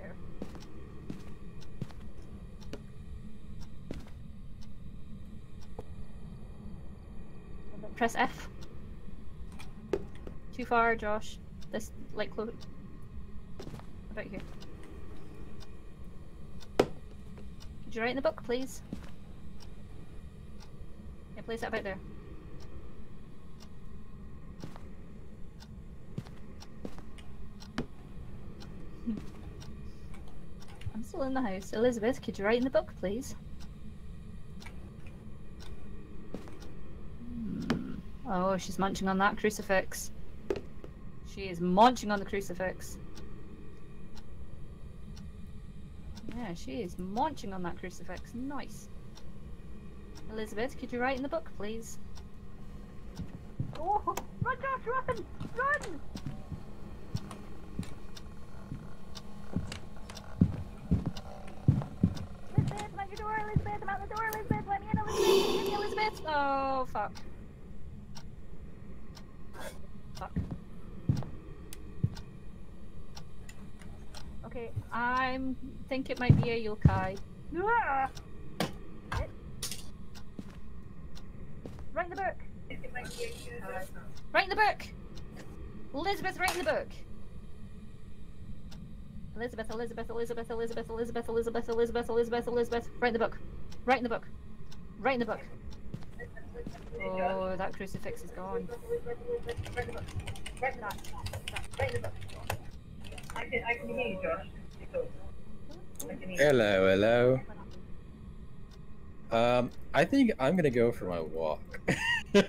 There. Press F. Too far, Josh. This, like, close. About here. Could you write in the book, please? Yeah, place that about there. I'm still in the house. Elizabeth, could you write in the book, please? Oh, she's munching on that crucifix. She is munching on the crucifix. Yeah, she is munching on that crucifix. Nice. Elizabeth, could you write in the book, please? Oh, run, Josh, run! Run! Elizabeth, I'm at your door, Elizabeth! I'm at the door, Elizabeth! Let me in, Elizabeth! Let me in, Elizabeth! Oh, fuck. Fuck. Okay, I think it might be a yokai. Ah! Write in the book! Write in the book! Elizabeth, write in the book! Elizabeth, Elizabeth, Elizabeth, Elizabeth, Elizabeth, Elizabeth, Elizabeth, Elizabeth, Elizabeth. Write in the book. Write in the book. Write in the book. Oh, that crucifix is gone. I can hear you, Josh. Hello, hello. I think I'm gonna go for my walk. Okay.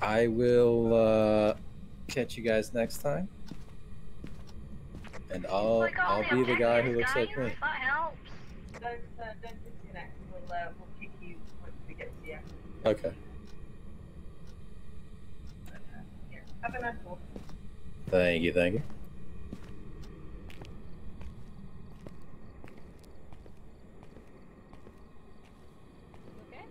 I will catch you guys next time. And I'll be the guy who looks like me. That helps. Don't disconnect. We'll kick you once we get to you. Okay. Yeah. Have a nice walk. Thank you, thank you. Okay.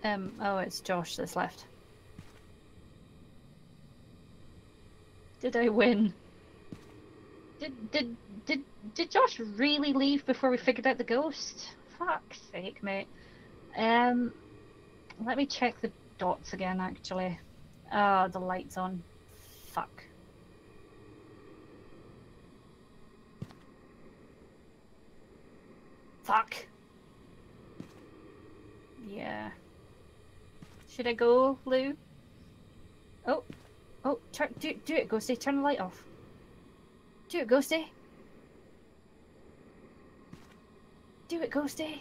Oh, it's Josh that's left. Did I win? Did Josh really leave before we figured out the ghost? Fuck's sake, mate. Let me check the dots again, actually. Oh, the light's on. Fuck. Fuck. Yeah. Should I go, Lou? Oh. Oh, do it, Ghosty. Turn the light off. Do it, Ghosty. Do it, Ghosty.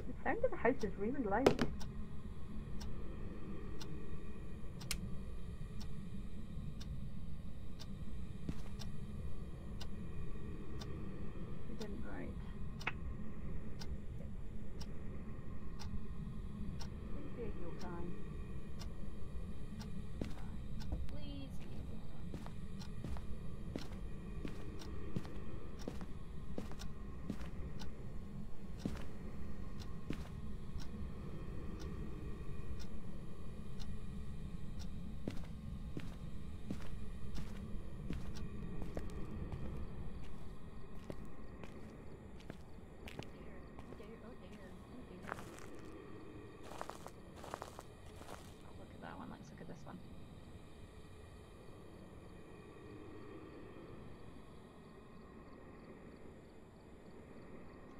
The sound of the house is really loud. You didn't write. Please be a yokai. Please be a yokai. Look at that one. Let's look at this one.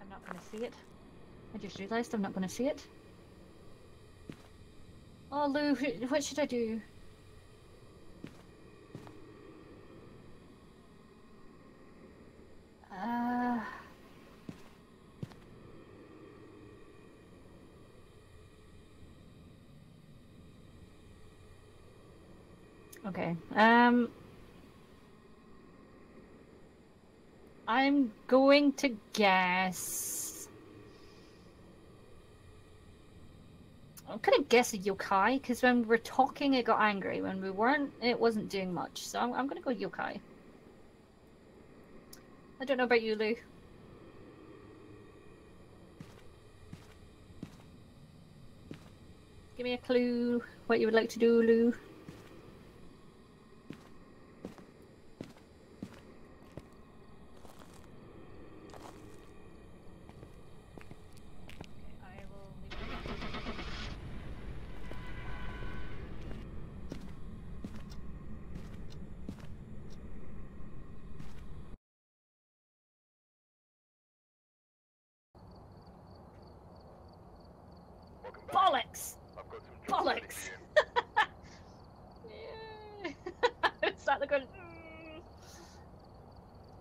I'm not going to see it. I just realised I'm not going to see it. Oh, Lou, what should I do? Okay. I'm going to guess. I'm gonna guess a yokai because when we were talking, it got angry. When we weren't, it wasn't doing much. So I'm gonna go yokai. I don't know about you, Lou. Give me a clue what you would like to do, Lou. Bollocks! Bollocks! It's not good.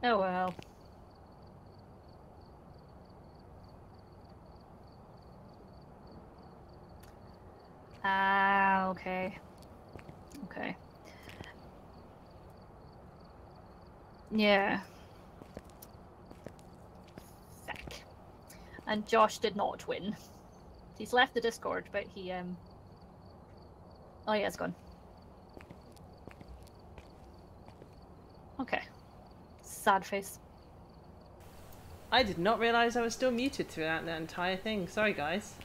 Oh well. Ah, okay. Okay. Yeah. Fuck. And Josh did not win. He's left the Discord, but he, oh yeah, it's gone. Okay. Sad face. I did not realise I was still muted throughout that entire thing. Sorry, guys.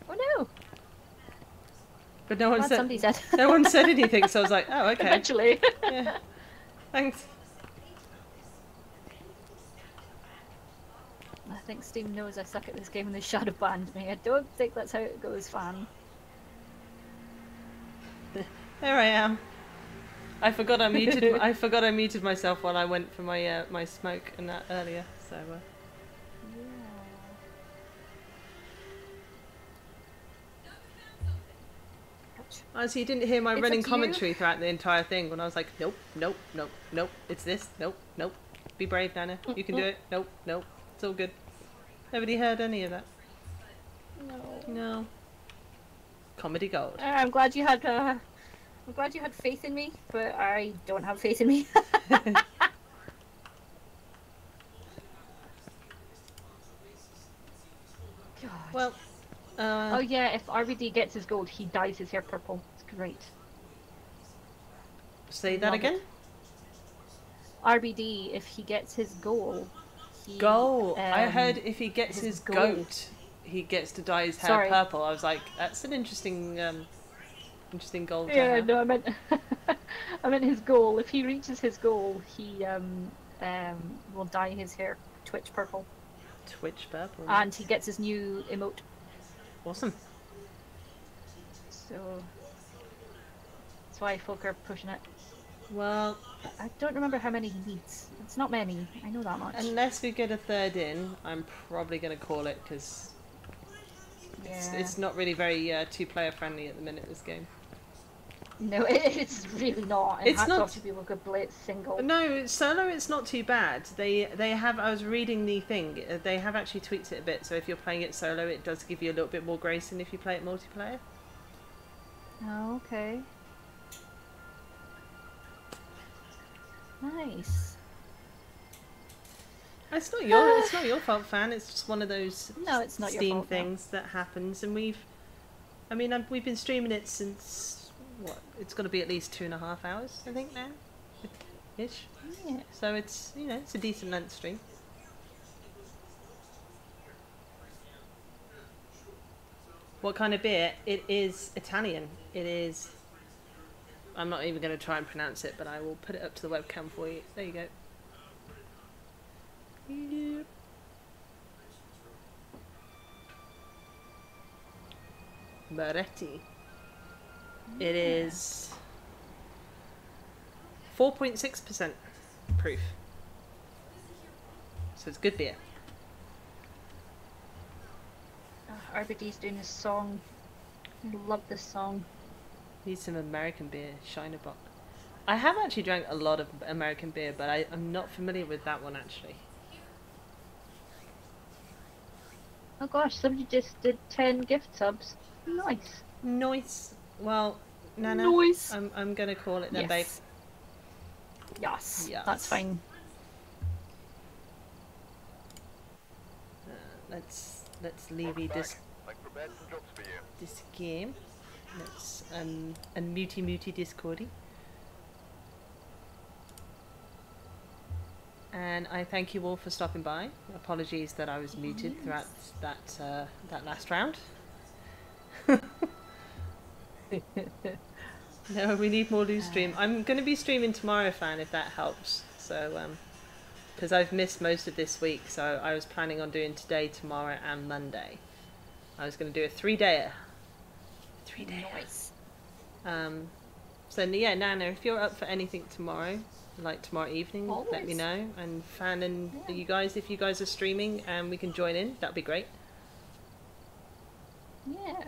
Oh no! But no one Glad said. somebody said. No one said anything, so I was like, oh, okay. Eventually. Yeah. Thanks. I think Steam knows I suck at this game and they shadow banned me. I don't think that's how it goes, fan. There I am. I forgot I muted. I forgot I muted myself while I went for my my smoke and that earlier. So. Oh, so you didn't hear my It's running up to commentary throughout the entire thing when I was like, nope, nope, nope, nope, it's this, nope, nope. Be brave, Nana. You can do it. Nope, nope. It's all good. Nobody heard any of that. No. No. Comedy gold. I'm glad you had I'm glad you had faith in me, but I don't have faith in me. God. Well, Oh yeah, if RBD gets his gold, he dyes his hair purple. It's great. say that Love again. it. RBD, if he gets his goal, he Goal. I heard if he gets his goal. goat, he gets to dye his hair Sorry. purple. I was like, that's an interesting, interesting goal to Yeah, have. no, I meant I meant his goal. If he reaches his goal, he will dye his hair twitch purple, Twitch purple. and he gets his new emote. Awesome. So that's why folk are pushing it. Well, I don't remember how many he needs. It's not many. I know that much. unless we get a third in, I'm probably going to call it because Yeah. it's not really very two-player friendly at the minute, this game. No, it's really not. And It's hats not- off to people who could play it single. No, solo it's not too bad. They have, I was reading the thing, they have actually tweaked it a bit, so if you're playing it solo it does give you a little bit more grace than if you play it multiplayer. Oh, okay. Nice. It's not your fault, fan. It's just one of those No, it's not your Steam fault, no. things that happens, and we've been streaming it since what? It's got to be at least 2.5 hours, I think now, ish. Yeah. So it's it's a decent length stream. What kind of beer? It is Italian. It is. I'm not even going to try and pronounce it, but I will put it up to the webcam for you. There you go. Yep. Moretti. It is 4.6% proof. So it's good beer. RBD's doing his song. I love this song. Need some American beer, Shiner Bock. I have actually drank a lot of American beer, but I'm not familiar with that one actually. Oh gosh, somebody just did 10 gift subs. Nice. Nice. Well, Nana, Nice. I'm gonna call it then, babe. Yes. Yes. That's fine. Let's leave this I've prepared some jobs for you. this game. Let's unmutey Discordy. And I thank you all for stopping by. Apologies that I was muted throughout that last round. No, we need more loose stream. I'm going to be streaming tomorrow, fan, if that helps. So, because I've missed most of this week, so I was planning on doing today, tomorrow, and Monday. I was going to do a 3-dayer. 3-dayer. Nice. So yeah, Nana, if you're up for anything tomorrow, like tomorrow evening, let me Always. know. And Fan and Yeah. you guys, if you guys are streaming and we can join in, that'd be great. Yeah.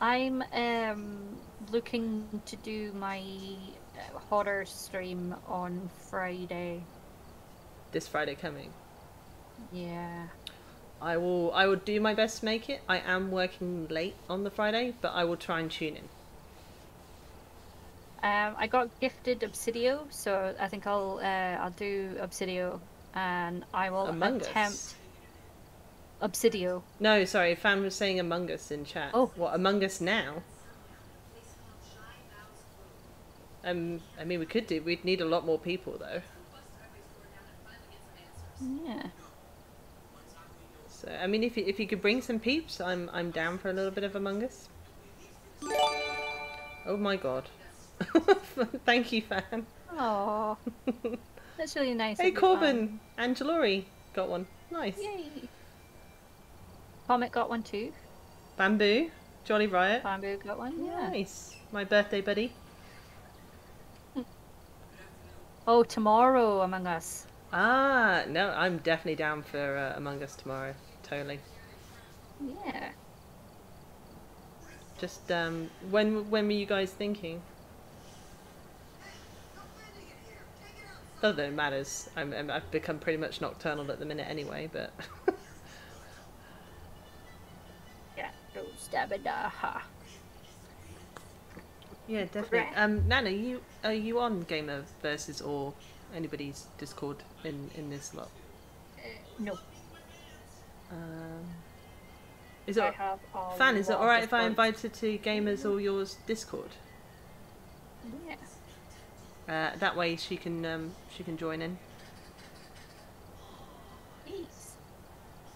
I'm looking to do my horror stream on Friday. This Friday coming. Yeah. I will do my best to make it. I am working late on the Friday, but I will try and tune in. I got gifted Obsidio, so I think I'll do Obsidio, and I will Among attempt Us? Obsidio. No, sorry, Fan was saying Among Us in chat. Oh. What, Among Us now? I mean, we could do. We'd need a lot more people, though. Yeah. So, I mean, if you could bring some peeps, I'm down for a little bit of Among Us. Oh my god. Thank you, Fan. Oh, that's really nice. Hey, of you, Corbin! Angelori got one. Nice. Fan. Yay. Comet got one too. Bamboo. Jolly Riot. Bamboo got one. Yeah. Nice. My birthday buddy. Oh, tomorrow Among Us. Ah, no, I'm definitely down for Among Us tomorrow. Totally. Yeah. Just, when were you guys thinking? Not that it matters. I've become pretty much nocturnal at the minute anyway, but... Yeah. Dabba-da-ha. Yeah, definitely. Nana, are you on Gamer Versus or anybody's Discord in this lot? No. Is it I have a Fan? Is it lot of alright if I Discords. invited to Gamers or yours Discord? Yeah. That way she can join in. Yes.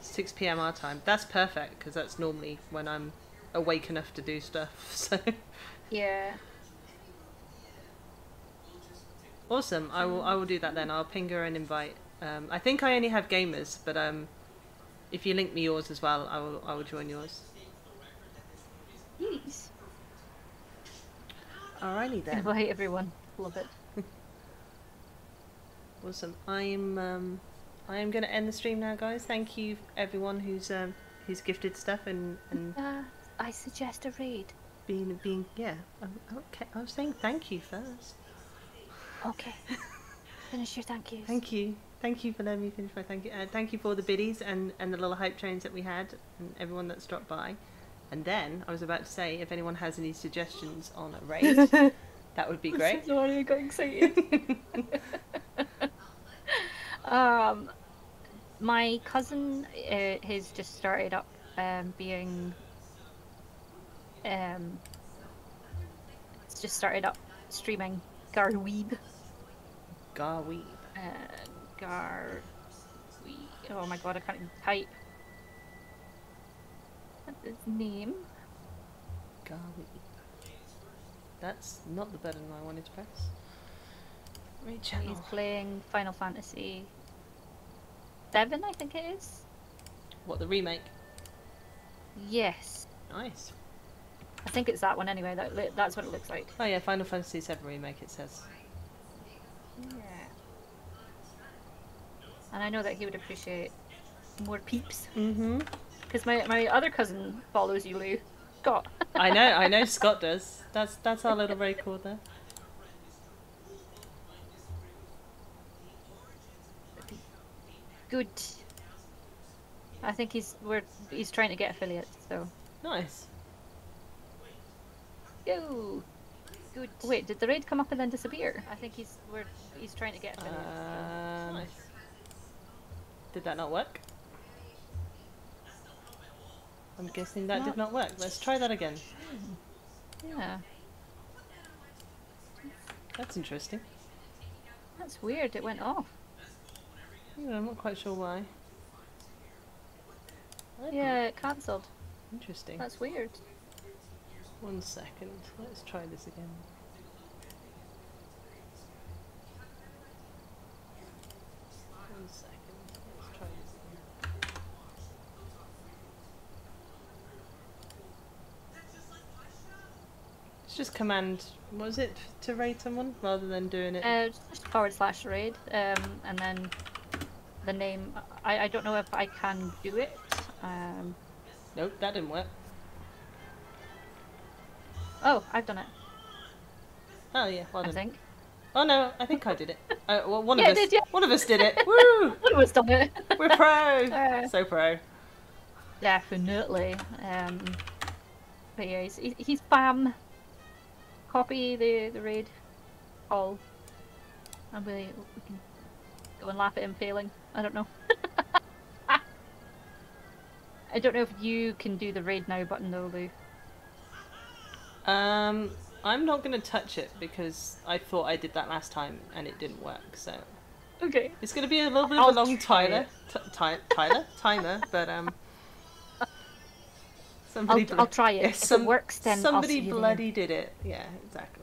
6 p.m. our time. That's perfect because that's normally when I'm awake enough to do stuff. So Yeah. awesome. I will do that then. I'll ping her an invite. I think I only have Gamers, but if you link me yours as well, I will join yours. Yes. Alrighty then. Invite everyone. Love it. Awesome. I am going to end the stream now, guys. Thank you everyone who's gifted stuff and I suggest a raid. being yeah. Okay. I was saying thank you first. Okay. Finish your thank yous. Thank you. Thank you for letting me finish my thank you. Thank you for all the biddies and the little hype trains that we had and everyone that's dropped by. And then I was about to say, if anyone has any suggestions on a raid, that would be great. Sorry, I got excited. My cousin has just started up being it's just started up streaming Garweeb. Garweeb. Garweeb. Oh my god, I can't even type. What's his name? Garweeb. That's not the button I wanted to press. He's playing Final Fantasy 7, I think it is. What, the remake? Yes. Nice. I think it's that one anyway. That's what it looks like. Oh yeah, Final Fantasy 7 remake it says. Yeah. And I know that he would appreciate more peeps. Mm-hmm. Because my other cousin follows you, Lou. Scott. I know Scott does. That's our little record there. Good. I think he's trying to get affiliates, so. Nice. Yo. Good. Wait, did the raid come up and then disappear? I think he's trying to get affiliates. So. Nice. Did that not work? I'm guessing that did not work. Let's try that again. Yeah. That's interesting. That's weird. It went off. Yeah, I'm not quite sure why. Yeah, it cancelled. Interesting. That's weird. 1 second. Let's try this again. One second. Let's try this again. It's just command. Was it to raid someone rather than doing it? Just /raid, and then the name. I don't know if I can do it. Nope, that didn't work. Oh, I've done it. Oh yeah, well done. I think. Oh no, I think I did it. Well, one of Yeah, us. did you? One of us did it. Woo! One of us done it. We're pro. So pro. Definitely. But yeah, he's spam. Copy the raid all, and we can go and laugh at him failing. I don't know. I don't know if you can do the raid now button though, Lou. I'm not gonna touch it because I thought I did that last time and it didn't work. So okay, it's gonna be a little bit of a long timer, but somebody I'll try it. Yeah, if it works, then somebody I'll see you bloody did it. Yeah, exactly.